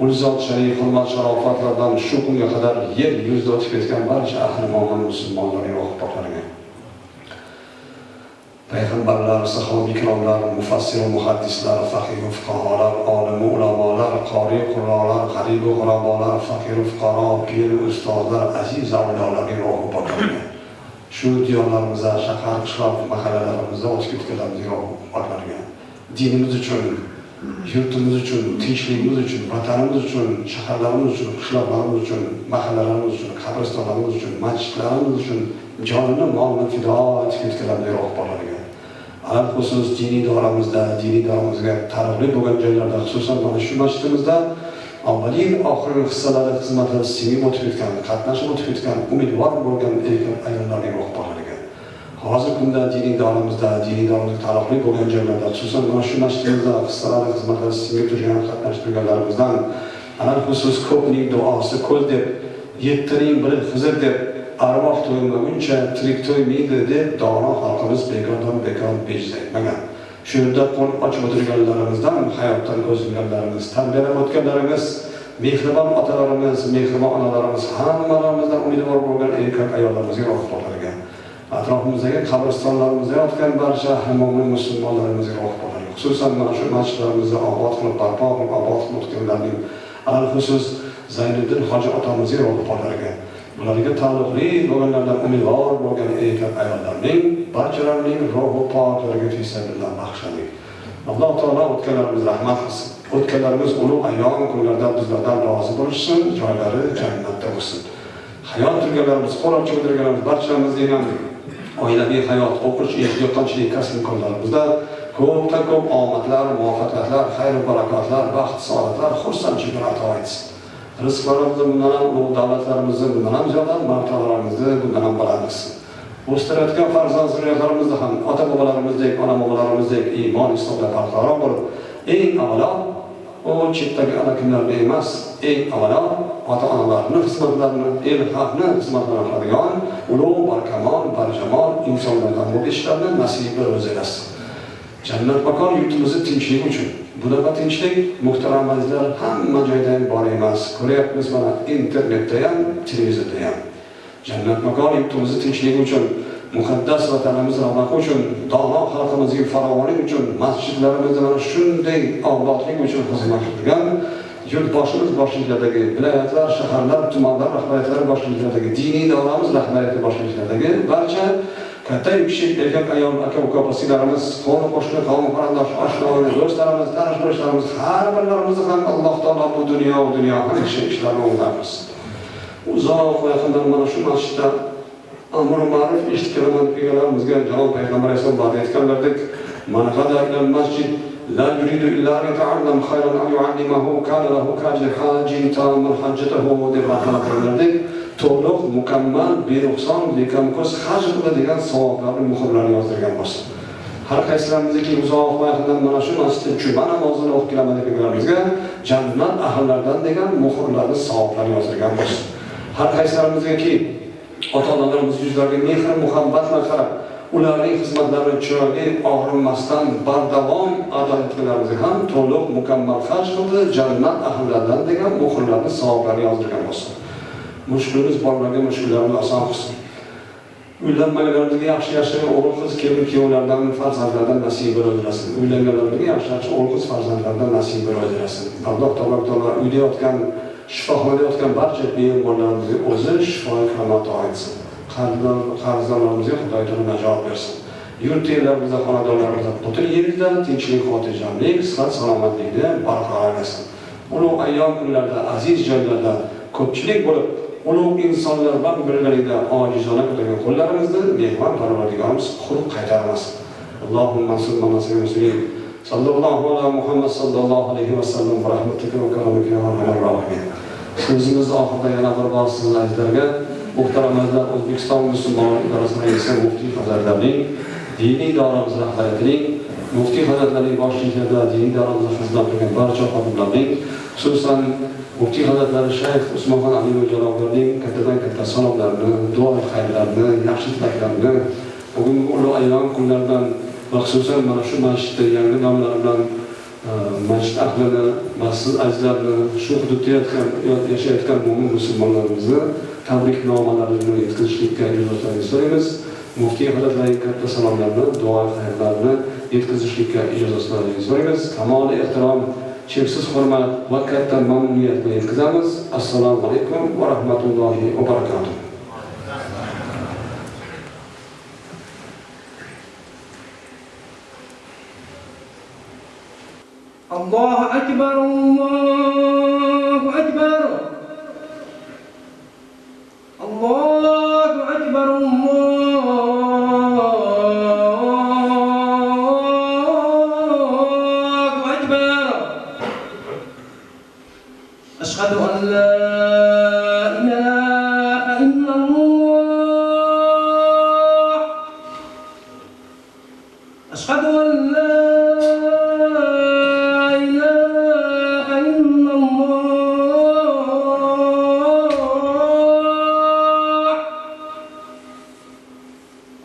ul zot sharif hurmat sharofatlardan shu kunga qadar yer yuzida o'tib ketgan barcha ahli mo'min musulmonlarning ruhi poklariga, payg'ambarlar, sahobiy ikromlar, mufassir, muhaddislar, faqih, fuqarolar, olim, ulamolar, qori, qurrolar, g'arib, g'urabolar, faqir, fuqaro, pir, ustozlar, aziz avliyolarning ruhi poklariga, shu diyorlarimizda, shahar, qishloq, mahallalarimizda o'tib ketganlarning ruhi poklariga, dinimiz uchun, yurtimiz uchun, tinchligimiz uchun, vatanimiz uchun, shaharlarimiz uchun, qishloqlarimiz uchun, mahallalarimiz uchun, qabristonlarimiz uchun, masjidlarimiz uchun jonini, molini fido etib ketganlarning ruhi poklariga, alal xusus diniy doramizga taalluqli bo'lgan joylarda, xususan mana shu masjidimizda avvalin oxirgi hissalari xizmatlari singib o'tib ketgan, qatnashib o'tib ketgan, umidvor bo'lgan erkak ayollarning ruhi poklariga, hozir kunda diniy doramizga taalluqli bo'lgan joylarda, xususan mana shu masjidimizda hissalari xizmatlari singib turgan, qatnashib turganlarimizdan alal xusus ko'pning duosi ko'l deb, 7ning biri Xizr deb, arvoh to'ymaguncha tirik to'ymaydi deb dono xalqimiz bekordan bekor bejiz aytmagan. Shu yerda qo'l ochib o'tirganlarimizdan, hayotdan ko'z yumganlarimiz, tarbiyalab o'tganlarimiz, mehribon otalarimiz, mehribon onalarimiz, hammalarimizdan umidvor bo'lgan erkak ayollarimizga ruh poklariga, atrofimizdagi qabristonlarimizda yotgan barcha mo'min musulmonlarimizga ruh poklariga, xususan mana shu masjidlarimizni obod qilib, barpo qilib, obod qilib o'tganlarning alal xusus Zayniddin hoji otamizga ruh poklariga, ularga taalluqli bo'lganlardan umidvor bo'lgan erkak ayollarning barchalarining ruhi poklariga fisabilillah bag'ishlaylik. Alloh taolo o'tganlarimiz rahmat qilsin. O'tganlarimiz ulug' ayyom kunlarda bizlardan rozi bo'lishsin, joylari jannatda bo'lsin. Hayot turganlarimiz, qo'l ochib o'tirganlarimiz barchamizning ham oilaviy hayot, o'qish, dehqonchilik, kasb imkonlarimizda ko'pdan ko'p omadlar, muvaffaqiyatlar, xayr va barakotlar, baxt, saodatlar, xursandchiliklar ato etsin. Rizqlarimizni bundan ham, ulug' davlatlarimizni bundan ham ziyoda, martabalarimizni bundan ham baland qilsin. O'stirayotgan farzand zurriyatlarimizni ham ota-bobolarimizdek, ona-bobolarimizdek iymon, islomda barqaror bo'lib, eng avvalo o chetdagi ana-kimlarni emas, eng avvalo ota-onalarni xizmatlarini, el xalqni xizmatlarini qiladigan ulug', barkamol, barjamol insonlardan bo'lishlarni nasibi o'zi eylesin. Jannat makon yurtimizni tinchligi uchun. Bunaqa tinchlik muhtaram azizlar hamma joyda ham bor emas. Ko'ryapmiz mana internetda ham, televizorda ham. Jannat makon yurtimizni tinchligi uchun, muqaddas vatanimiz ravnaqi uchun, dono xalqimizning farovonligi uchun, masjidlarimizda mana shunday obodlik uchun xizmat qilgan yurtboshimiz boshchiligidagi viloyatlar, shaharlar, tumanlar rahbariyatlari boshchiligidagi, diniy davlamiz rahbariyati boshchiligidagi barcha katta kichik erkak ayol aka-uka opasilarimiz, qo'ni qo'shni, qavm qarindosh, oshnalarimiz, do'stlarimiz, tanish-bilishlarimiz har birlarimizni ham Alloh taolo bu dunyo hamisha ishlarini o'nglar qilsin. Uzoq va yaqindan mana shu masjidda amr ma'ruf eshitganman deganlarimizga janob payg'ambar alayhisalom aytganlaridek, man g'ada ila masjid la yuridu illa an yata'allam khayran an yu'allimahu kana lahu kajri hajin tamman hajjatahu deb aytganlaridek, to'liq, mukammal, benuqson, bekamko'z haj qiladigan savoblarni muhrlarni yozdirgan bo'lsin. har qaysilarimizga uzoq vaqtdan mana shu masjidda juma namozini o'qib keladiganlarimizga jannat ahllaridan degan muhrlarni savoblarni yozilgan bo'lsin. Har qaysilarimizga ota-onalarimiz yuzlariga mehr muhabbat bilan qarab, ularning xizmatlarini chiroyli, og'rinmasdan bardavom ado etganlarimizga ham to'liq mukammal haj qildi, jannat ahllaridan degan muhrlarni savoblarni yozilgan bo'lsin. Mushkulimiz bolalarga mushkullarni oson qilsin. Uylanmaganlarga yaxshi o'g'il qiz kelin-kuyovlardan, farzandlardan nasib bo'laversin. Uylanganlarga yaxshi o'g'il qiz farzandlardan nasib bo'laversin. Alloh taolo uyda yotgan, shifoxonada yotgan barcha bemorlarimizga o'zi shifo kamat etsin. Qarzlarimizga Xudo taolo najot bersin. Yurt-yerlarimizda, xonadonlarimizda, butun yerimizda tinchlik, xotirjamlik, sihat, salomatlikni barqaror etsin. Ulug' ayyom kunlarda, aziz joylarda ko'pchilik bo'lib ulug' insonlar bilan birgalikda ojizona qilgan qo'llarimizni mehmon Parvardigorimiz quruq qaytarmasin. Allohumma salli ala sayyidina sallallohu ala Muhammad sallallohu alayhi va sallam va rahmatika va karamika ya arhamar rohimin. So'zimizni oxirida yana bir bor sizlarga muhtaramlar O'zbekiston musulmonlar idorasi raisi muftiy hazratlarining, diniy idoramiz rahbariyatining, muftiy hazratlarining boshchiligida diniy idoramizda xizmat qilgan barcha xodimlarning, xususan muftiy hazratlari Shayx Usmonxon Aliyev janoblarining kattadan katta salomlarini, duo xayrlarini, yaxshi tilaklarini bugungi ulug' ayyom kunlaridan va xususan mana shu masjidda yangi nomlar bilan masjid ahlini, masjid azizlarini, shu hududda yashayotgan mo'min musulmonlarimizni tabriknomalarini yetkazishlikka ijozatlarini so'raymiz. Muftiy hazratlarining katta salomlarini, duo xayrlarini yetkazishlikka ijozatlarini so'raymiz. Kamoli ehtirom, cheksiz hurmat va katta mamnuniyat bilan yetkazamiz. Assalomu alaykum va rahmatullohi va barakatuh. Allohu akbar, Allohu akbar. Allohu akbar, Allohu akbar. Ashhadu an la ilaha illallah. Ashhadu an la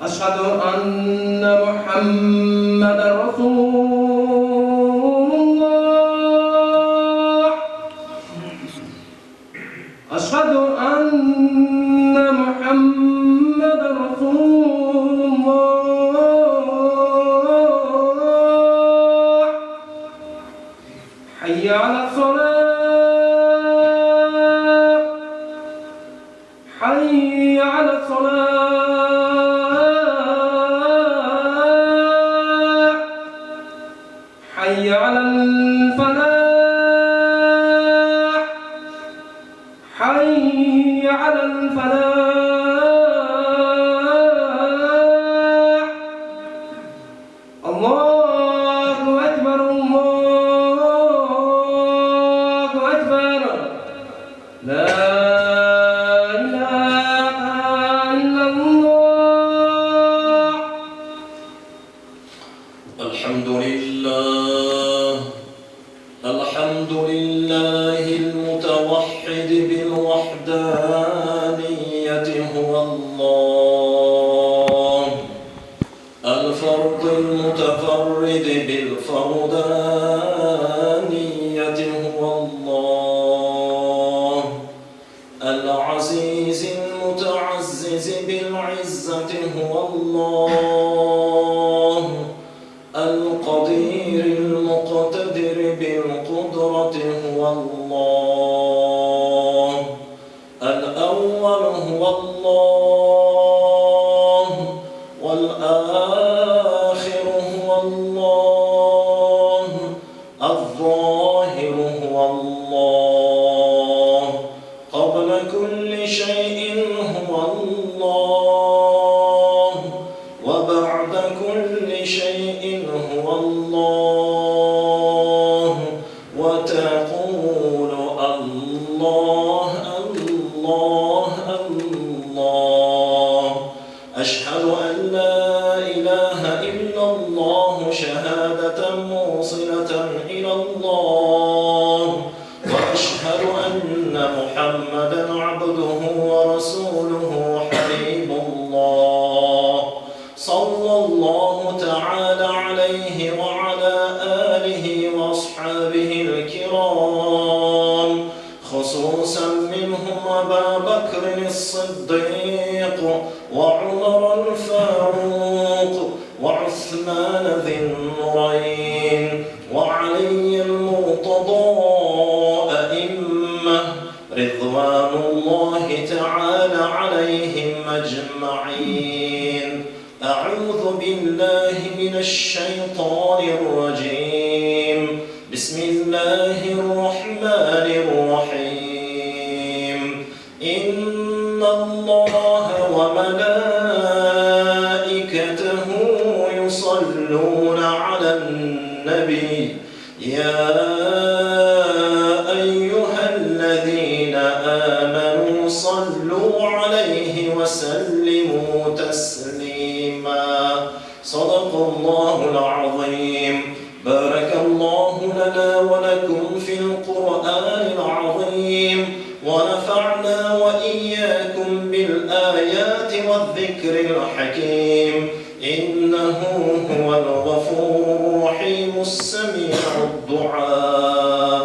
أشهد أن محمدا رسول الله. أشهد أن محمدا رسول الله. حي على الصلاة، حي على الصلاة. حي على الفلاح، حي على الفلاح. الله أكبر، الله أكبر. لا إله إلا الله. الحمد لله المتوحد بالوحدانية هو الله، الفرد المتفرد بالفردانية هو الله، العزيز المتعزز بالعزة هو الله، القدير المقتدر بالقدرة هو الله، الأول هو الله، والآخر هو الله، الظاهر هو الله، قبل كل شيء هو الله، وبعد كل شيء هو الله، وتقول الله الله الله. أشهد أن لا إله إلا الله ومنهم أبا بكر الصديق وعمر الفاروق وعثمان ذي النورين وعلي المرتضى أئمة رضوان الله تعالى عليهم أجمعين. أعوذ بالله من الشيطان الرجيم. بسم الله الرحمن الرحيم. إن الله وملائكته يصلون على النبي يا أيها الذين آمنوا صلوا عليه وسلموا تسليما. صدق الله العظيم. بارك الله لنا ولكم في القرآن العظيم ونفعنا وإياكم بالآيات والذكر الحكيم إنه هو الغفور الرحيم السميع الدعاء.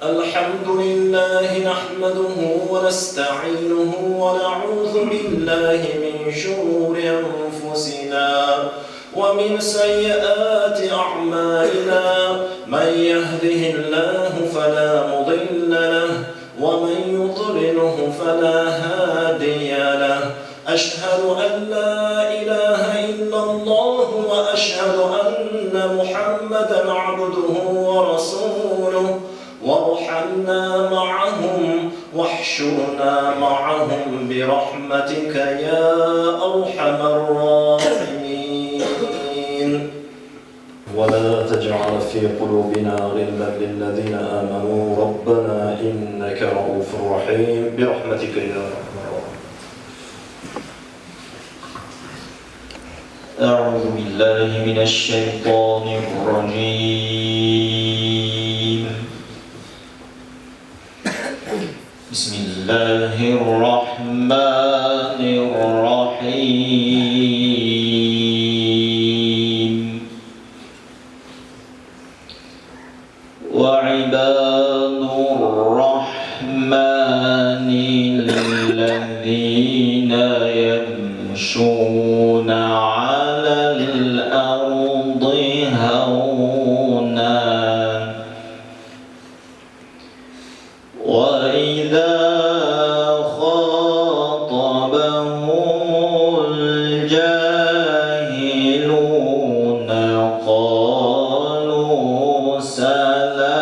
الحمد لله نحمده ونستعينه ونعوذ بالله من شرور أنفسنا ومن سيئات أعمالنا. من يهده الله فلا مضل له ومن يضلله فلا هادي له. أشهد أن لا إله إلا الله وأشهد أن محمدا عبده ورسوله. وارحمنا معهم واحشرنا معهم برحمتك يا أرحم الراحمين. ولا تجعل في قلوبنا غلا للذين آمنوا ربنا إنك رؤوف رحيم برحمتك يا أرحم الراحمين. أعوذ بالله من الشيطان الرجيم. بسم الله الرحمن الرحيم. وعباد الرحمن الذين يمشون على الأرض هونا وإذا خاطبهم الجاهلون قالوا سلاما.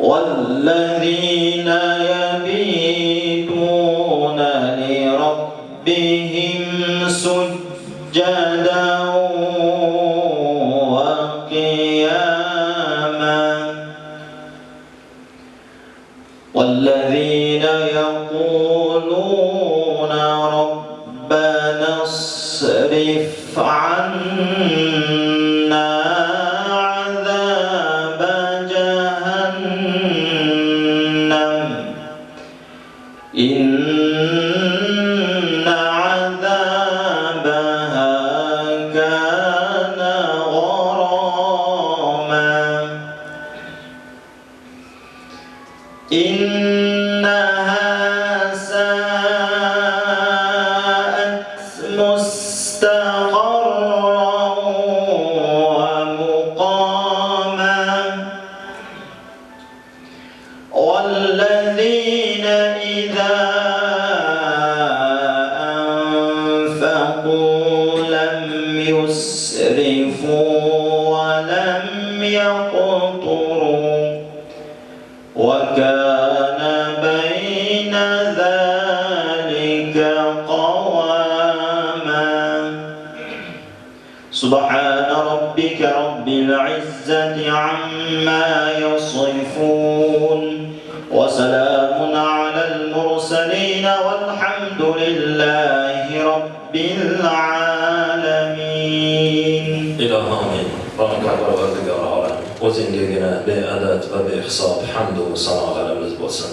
والذين يبيتون لربهم سجدا والذين يقولون ربنا اصرف عنا عذاب جهنم إن عذابها كان غراما إنها ساءت مستقرا ومقاما. والذين إذا أنفقوا لم يسرفوا ولم يقتروا وكان بين ذلك قواما. سبحان ربك رب العزة عما يصفون وسلام على المرسلين والحمد لله رب العالمين. إلهامين Baraka Parvardigara O'zingagina beadad va behisob hamd va sanolarimiz bo'lsin.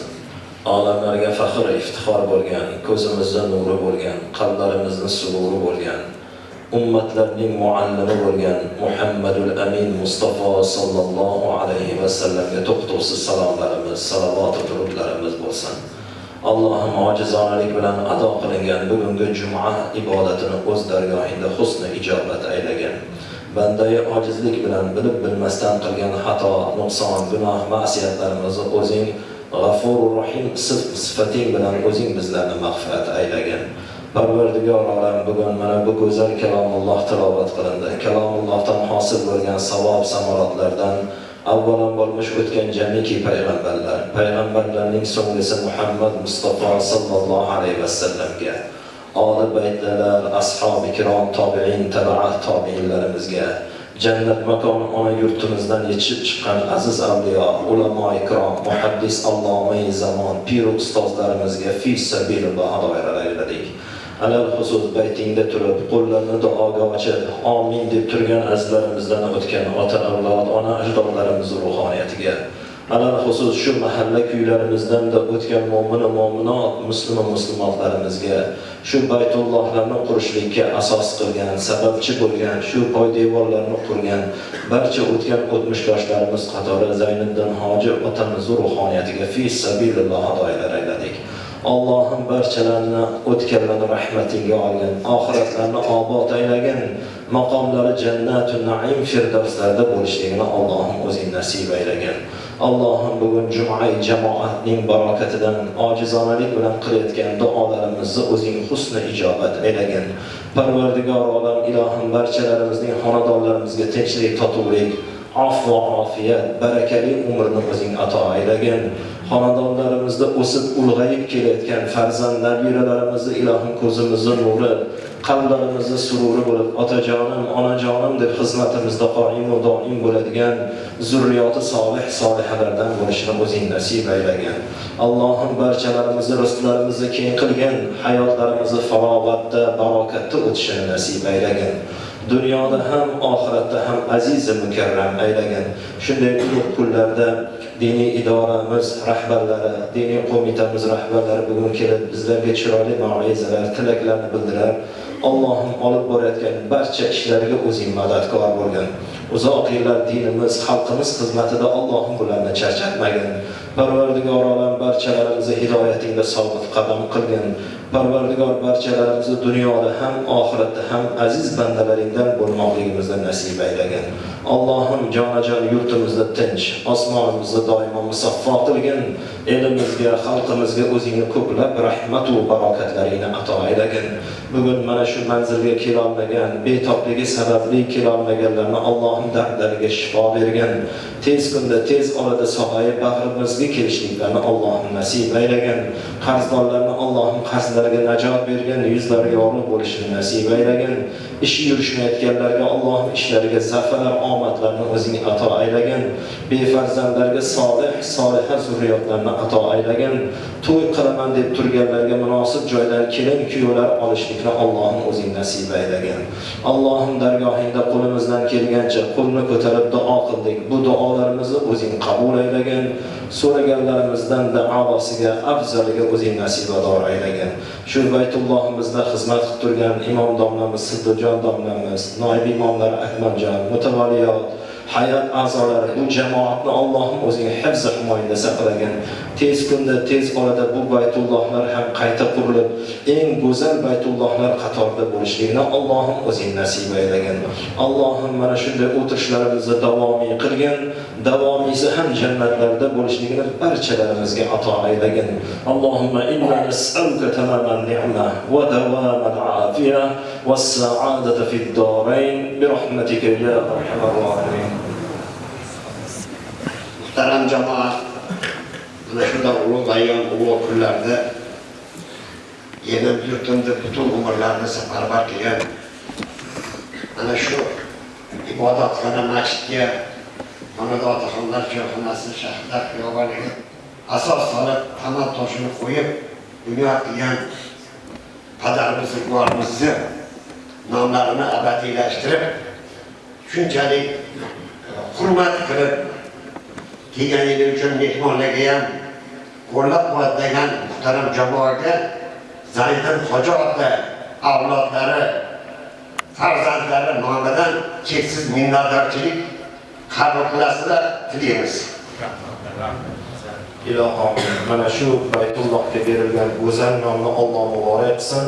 olamlarga faxr iftixor bo'lgan, ko'zimizda nuri bo'lgan, qalblarimizning sururi bo'lgan, ummatlarning muallimi bo'lgan Muhammadul Amin Mustafa sallallohu alayhi va sallamga to'xtovsiz salomlarimiz, salovat va durudlarimiz bo'lsin. Allohim ojizonalik bilan ado qilingan bugungi juma ibodatini o'z dargohingda husni ijobat aylagin. Bandai ojizlik bilan bilib bilmasdan qilgan xato, nuqson, gunoh, ma'siyatlarimizni o'zing G'afurur Rahim sifating bilan o'zing bizlarni mag'firat aylagin. Parvardigor olam, bugun mana bu go'zal kalomulloh tilovat qilindi. Kalomullohdan hosil bo'lgan savob samoratlardan avvalambor o'tgan jamiki payg'ambarlarning so'nggisi Muhammad Mustafa sallallohu alayhi va sallamga, oli baytlar, ashabi kirom, tobiin, tabi'at tobiinlarimizga, jannat makoni ona yurtimizdan yetishib chiqqan aziz avliyo, ulamo ikrom, muhaddis, allomai zamon, pir ustozlarimizga fi sabililloh doiralar ayladik. Alal xusus baytingda turib, qo'llarni duoga ochib, amin deb turgan azizlarimizdan o'tgan ota avlod, ona ajdodlarimiz ruhoniyatiga, alal xusus shu mahalla kuylarimizdan da o'tgan mo'min va mo'minot, muslimotlarimizga, shu baytullohlarni qurishlikka asos qilgan, sababchi bo'lgan, shu poydevorlarni qurgan barcha o'tgan o'tmishdoshlarimiz qatori Zayniddin hoji otamiz ruhoniyatiga fi sabililloh doiralar ayladik. Allohim barchalarni o'tganlarni rahmatingga olgin, oxiratlarni obod aylagin, maqomlari jannatun naim firdavslarda bo'lishligini Allohim o'zing nasib aylagin. Allohim bugun jum'a jamoatning barakatidan ojizonalik bilan qilayotgan duolarimizni o'zing husni ijobat aylagin. Parvardigor olam, ilohim barchalarimizning xonadonlarimizga tinchlik, totuvlik, afv va ofiyat, barakali umrni o'zing ato aylagin. Xonadonlarimizda o'sib ulg'ayib kelayotgan farzand nabiralarimizni ilohim ko'zimizning nuri, qalblarimizda sururi bo'lib, otajonim, onajonim deb xizmatimizda qoim va doim bo'ladigan zurriyoti solih solihalardan bo'lishini o'zing nasib aylagin. Allohim barchalarimizni rizqlarimizni keng qilgan, hayotlarimizni farovatda, barokatda o'tishini nasib aylagin. Dunyoda ham, oxiratda ham aziz va mukarram aylagin. Shunday ulug' kunlarda diniy idoramiz rahbarlari, diniy qo'mitamiz rahbarlari bugun kelib bizlarga chiroyli ma'ruzalar, tilaklarni bildirar. Allohim olib borayotgan barcha ishlariga o'zing madadkor bo'lgin. Uzoq yillar dinimiz, xalqimiz xizmatida Allohim bularni charchatmagin. Parvardigor olam barchalarimizni hidoyatingda sobit qadam qilgin. Parvardigor barchalarimizni dunyoda ham, oxiratda ham aziz bandalaringdan bo'lmoqligimizni nasib aylagin. Allohim jonajon yurtimizda tinch, osmonimizni doimo musaffo qilgin. Elimizga, xalqimizga o'zingni ko'plab rahmat va barokatlaringni ato aylagin. Bugun mana shu manzilga kela olmagan, betobligi sababli kela olmaganlarni Allohim dardlariga shifo bergin. Tez kunda, tez orada sog'ayib bag'rimizga kelishliklarini Allohim nasib aylagin. Qarzdorlarni Allohim qarzlariga najot bergin, yuzlariga yorug' bo'lishini nasib aylagin. Ish yurishmayotganlarga Allohim ishlariga zafar, omadlarni o'zing ato aylagin. Befarzandlarga solih, soliha zurriyotlarni ato aylagin. To'y qilaman deb turganlarga munosib joydan kelin kuyovlar olishlikni Allohim o'zing nasib aylagin. Allohim dargohingda qo'limizdan kelgancha qo'lni ko'tarib duo qildik. Bu duolarimizni o'zing qabul aylagin. So'raganlarimizdan da a'losiga, afzaliga o'zing nasibador aylagin. Shu baytullohimizda xizmat qilib turgan imom domlamiz, Siddiqjon domlamiz, noib imomlar Akmaljon, mutavaliyot, hayat a'zolari, bu jamoatni Allohim o'zing hifz va himoyada saqlagin. Tez kunda, tez orada bu baytullohlar ham qayta qurilib, eng go'zal baytullohlar qatorida bo'lishligini Allohim o'zing nasib aylagin. Allohim mana shunday o'tirishlarimizni davomiy qilgin. Davomiysi ham jannatlarda bo'lishligini barchalarimizga ato aylagin. Allohumma inna nas'aluka tamaman ni'ma va dawamal afiya va sa'adata fid darain bi rahmatika ya arhamar rohimin. Muhtaram jamoat, mana shunda ulug' ayyom, ulug' kunlarda yana yurtimda butun umrlarni safarbar qilgan ana shu ibodatxona masjidga, Manada otaxonlar choyxonasi shahrida xiyoboniga asos solib, tamal toshini qo'yib, bunyod qilgan padarimiz, guvorimizni nomlarini abadiylashtirib, shunchalik hurmat qilib kelganligi uchun mehmonlarga ham qo'llab-quvvatlagan muhtaram jamoaga Zayniddin Hoji ota avlodlari, farzandlari nomidan cheksiz minnatdorchilik qabul qilasizlar tilaymiz. Ilohim, mana shu Baytullohga berilgan go'zal nomni Alloh muborak qilsin.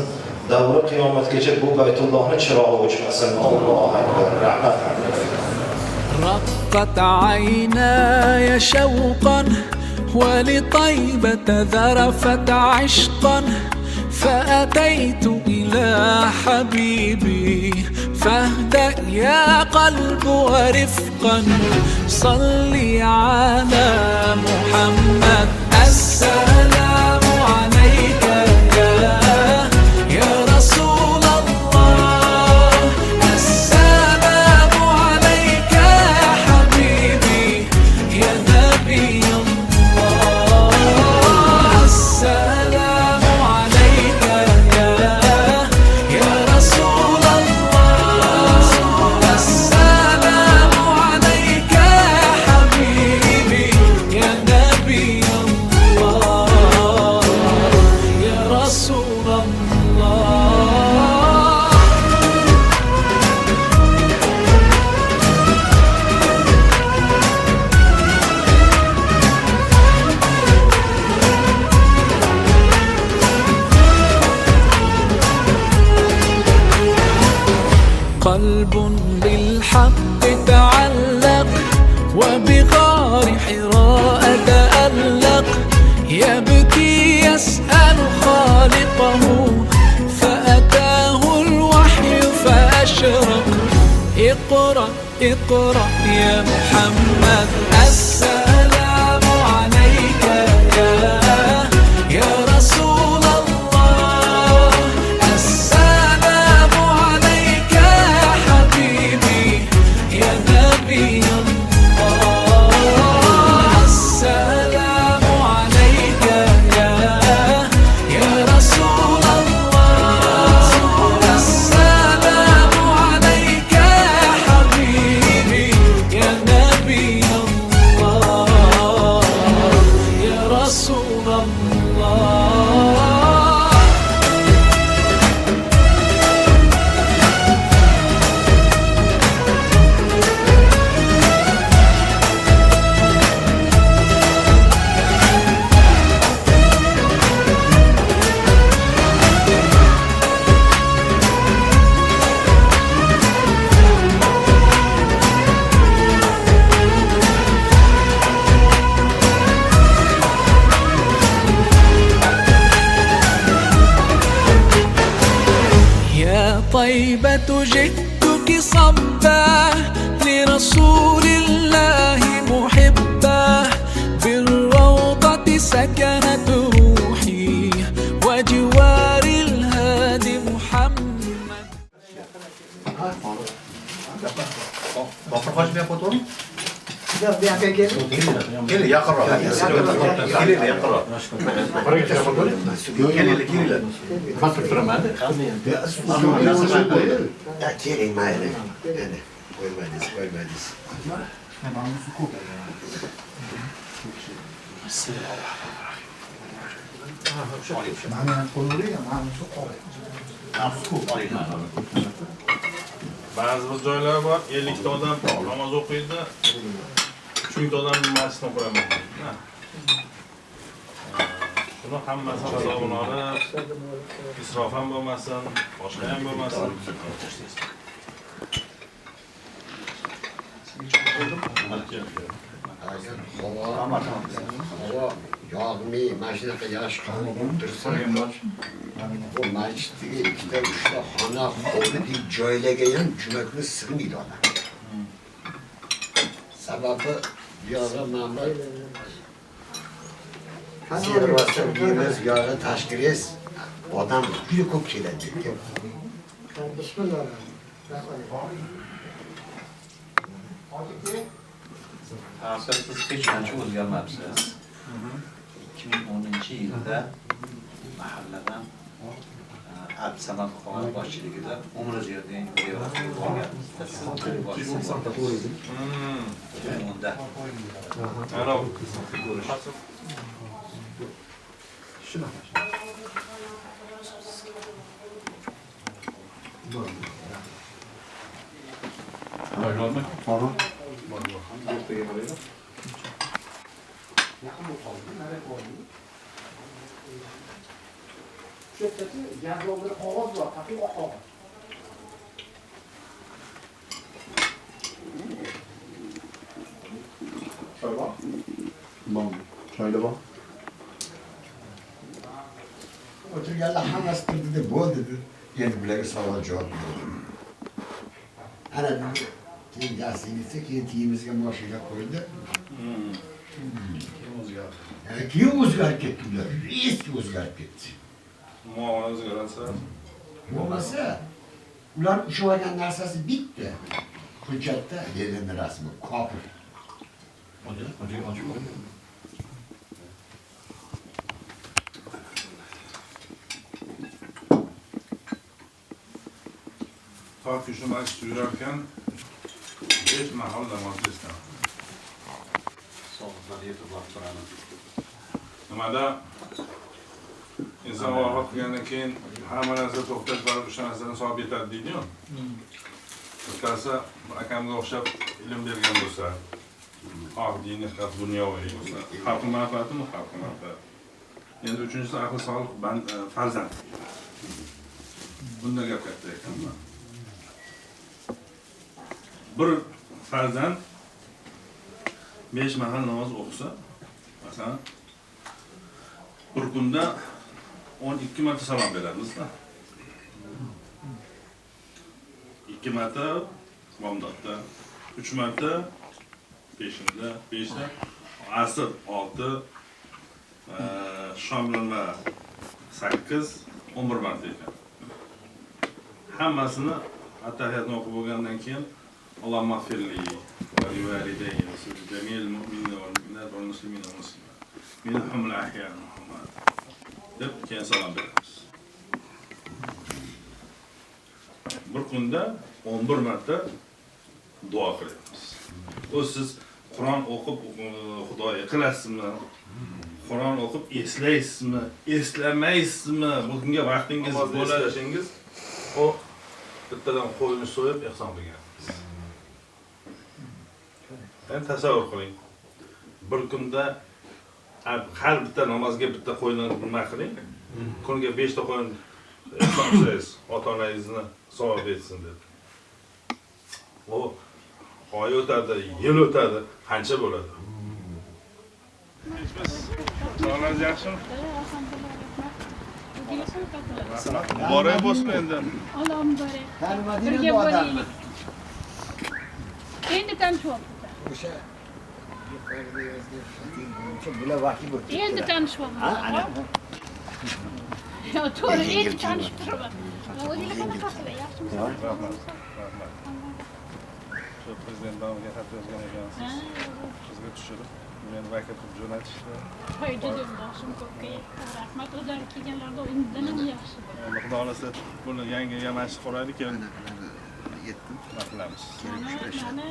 Davri qiyomatgacha bu Baytullohning chirog'i o'chmasin. Allohu akbar. Rahmat. رقت عيناي شوقا ولطيبة ذرفت عشقا فأتيت إلى حبيبي فاهدأ يا قلب ورفقا صلي على محمد السلام عليك يا رسول الله السلام عليك يا حبيبي يا نبي الله السلام عليك يا رسول الله السلام عليك يا حبيبي يا نبي الله يا رسول الله قلب بالحق تعلق وبغار حراء تألق يبكي يسأل خالقه فأتاه الوحي فأشرق اقرأ اقرأ يا محمد السلام عليك يا رسول الله السلام عليك يا حبيبي يا نبي الله السلام عليك يا رسول الله السلام عليك يا حبيبي يا نبي الله يا رسول الله يا طيبة جئتك صبا لرسول الله محبا بالروضة سكنت روحي وجوار الهادي محمد Tieni mai ne. Vuoi mai dis. Ba'zi bir joylar bor, 50 ta odam namoz o'qiydi, 3 ta odam masjidni quraman. Shuni hammasi hisobini olib, isrof ham bo'lmasin, boshqa ham bo'lmasin. Havo yog'may, mashinaga yosh qolib tursa, bu masjidga ikkita uchta xona hovli joylarga ham juma kuni sig'maydi odam. Sababi bu yoqda mana servasimiz yoqda tashkiliz odam juda ko'p keladi. Siz hech qancha o'zgarmabsiz. 2010-yilda mahalladan Abdusamad Qo'qon boshchiligida Umra ziyoratga borgan. Siz O'tirganlar hammasi turdi deb bo'ldi dedi. Endi bularga savol javob berdim. Ana dedi, keyin dastingizda keyin tiyimizga moshinga qo'ydi. Keyin o'zgarib ketdi ular. Eski o'zgarib ketdi. Muomala o'zgarsa, Bo'lmasa, ular ushlab olgan narsasi bitta. Hujjatda Lenin rasmi kofir. toki shu masjid yurarkan 5 mahal namoz o'qisam. Sog'liqlar yetib borib turadi. Nimada inson vafot qilgandan keyin hamma narsa to'xtab borib o'sha narsani hisob etadi deydi-ku. Bittasi akamga o'xshab ilm bergan bo'lsa, diniy xat dunyoviy bo'lsa, xalqning manfaatimi xalqning manfaati. Endi uchinchisi aql solih farzand. Bunda gap katta ekan. Bir farzand 5 mahal namoz o'qisa, masalan, bir kunda 12 marta salom beramizda. 2 marta bomdodda, 3 marta peshinda, 5da, asr 6, shom bilan 8, 11 marta ekan. Hammasini attahiyatni o'qib bo'lgandan keyin Alloh mag'firli va livalidayni va jamil mu'minina wal mu'minat wal muslimina wal muslimat. Minhum al-ahya Muhammad. Deb keyin salom beramiz. Bir kunda 11 marta duo qilamiz. Siz Qur'on o'qib Xudoga qilasizmi? Qur'on o'qib eslaysizmi? Eslamaysizmi? Bugunga vaqtingiz bo'lashingiz o bittadan qo'yni so'yib ehson qilgan. Endi tasavvur qiling. Bir kunda har bitta namozga bitta qo'yni nima qiling? Kuniga 5 ta qo'yin ehson qilasiz, ota-onangizni savob etsin deb. O oy o'tadi, yil o'tadi, qancha bo'ladi? Sog'ligingiz yaxshimi? Muborak bo'lsin endi. Alloh muborak. Tanimadingmi Birga bu odamni? bo'laylik. Endi tanishyapti. O'sha yuqorida yozgan bular vaqti bo'ldi. Endi tanishyapti. Ana. Yo, to'g'ri, endi tanishib turaman. O'zinglar qanaqasizlar? Yaxshimisiz? Rahmat. Shu prezident nomiga xat yozgan ekansiz. Sizga tushirib, meni vakil qilib jo'natishdi. Foyda deb boshim ko'pga rahmat. O'zlari kelganlarda undan ham yaxshi. Endi Xudo xolasa buni yangi masjid quraylik, endi yetdim. Qilamiz. Mana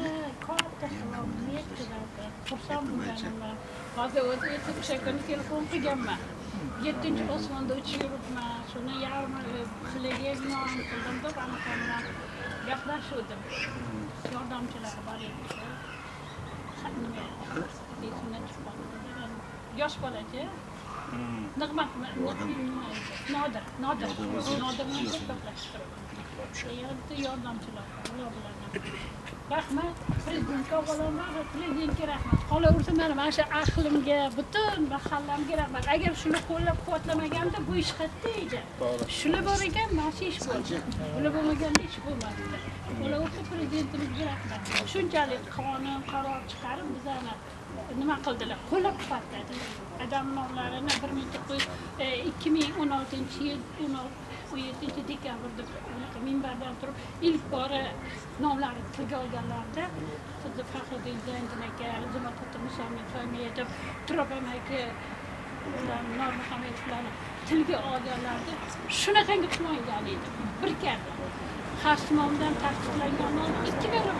katta savobni yetkazadi. Xursand bo'lganman. Hozir o'zi yetib o'sha kuni telefon qilganman. 7-chi osmonda uchib yuribman. Shuni sizlarga e'lon qildim deb anaqa bilan gaplashuvdim. Yordamchilar bor edi. Yosh bolachi. Nig'mat Nodir bilan gaplashtirdim. Yordamchilar ular bilan. Rahmat prezidentga avvalambor prezidentga rahmat. Qolaversa mana shu ahlimga, butun mahallamga rahmat. Agar shuni qo'llab-quvvatlamaganda bu ish qayerda edi? Shular bor ekan, mana shu ish bo'ldi. Bular bo'lmaganda ish bo'lmadi. Qolaversa prezidentimizga rahmat. Shunchalik qonun, qaror chiqarib bizani nima qildilar? Qo'llab-quvvatladi. Adam nomlarini 2016-yil 17-dekabrda minbardan turib ilk bora nomlari tilga olganlarida Faxriddin Zaynidin aka, Azimat Muhammad Fahmiy deb Turobam aka Normuhamedovlarni tilga olganlarni shunaqangi quvongan edi. Bir karra. Xashmovdan tasdiqlangandan 2 karra.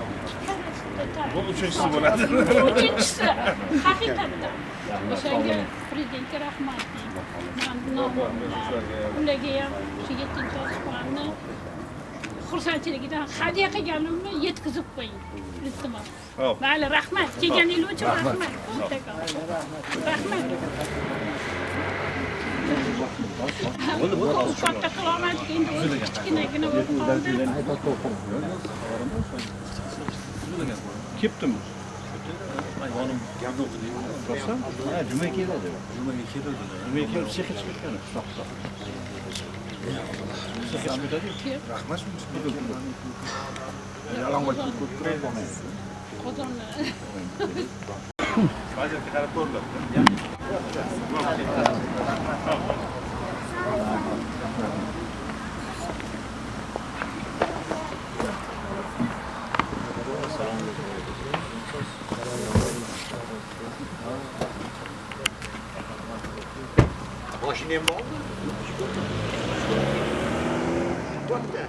Bu uchinchisi bo'ladi. Uchinchisi haqiqatdan. O'shanga prezidentga rahmat deyman. Men ularga ham shu 7-oshxonni xursandchiligidan hadya qilganimni yetkazib qo'ying. Iltimos. Mayli, rahmat. Kelganingiz uchun rahmat. Rahmat. Bu katta qilomat endi o'zi kichkinagina bo'lib qoldi. Keptimi? Hayvonim gap o'qidi. Rostmi? Ha, juma keladi. Jumaga keladi. Jumaga kelib sexga chiqib ketgan. Soqqa. Sexga chiqib ketadi. Rahmat. Yalang'och ko'rib Qozonni. Ba'zan qarab ko'rlar. Mashinam bormi? To'xta.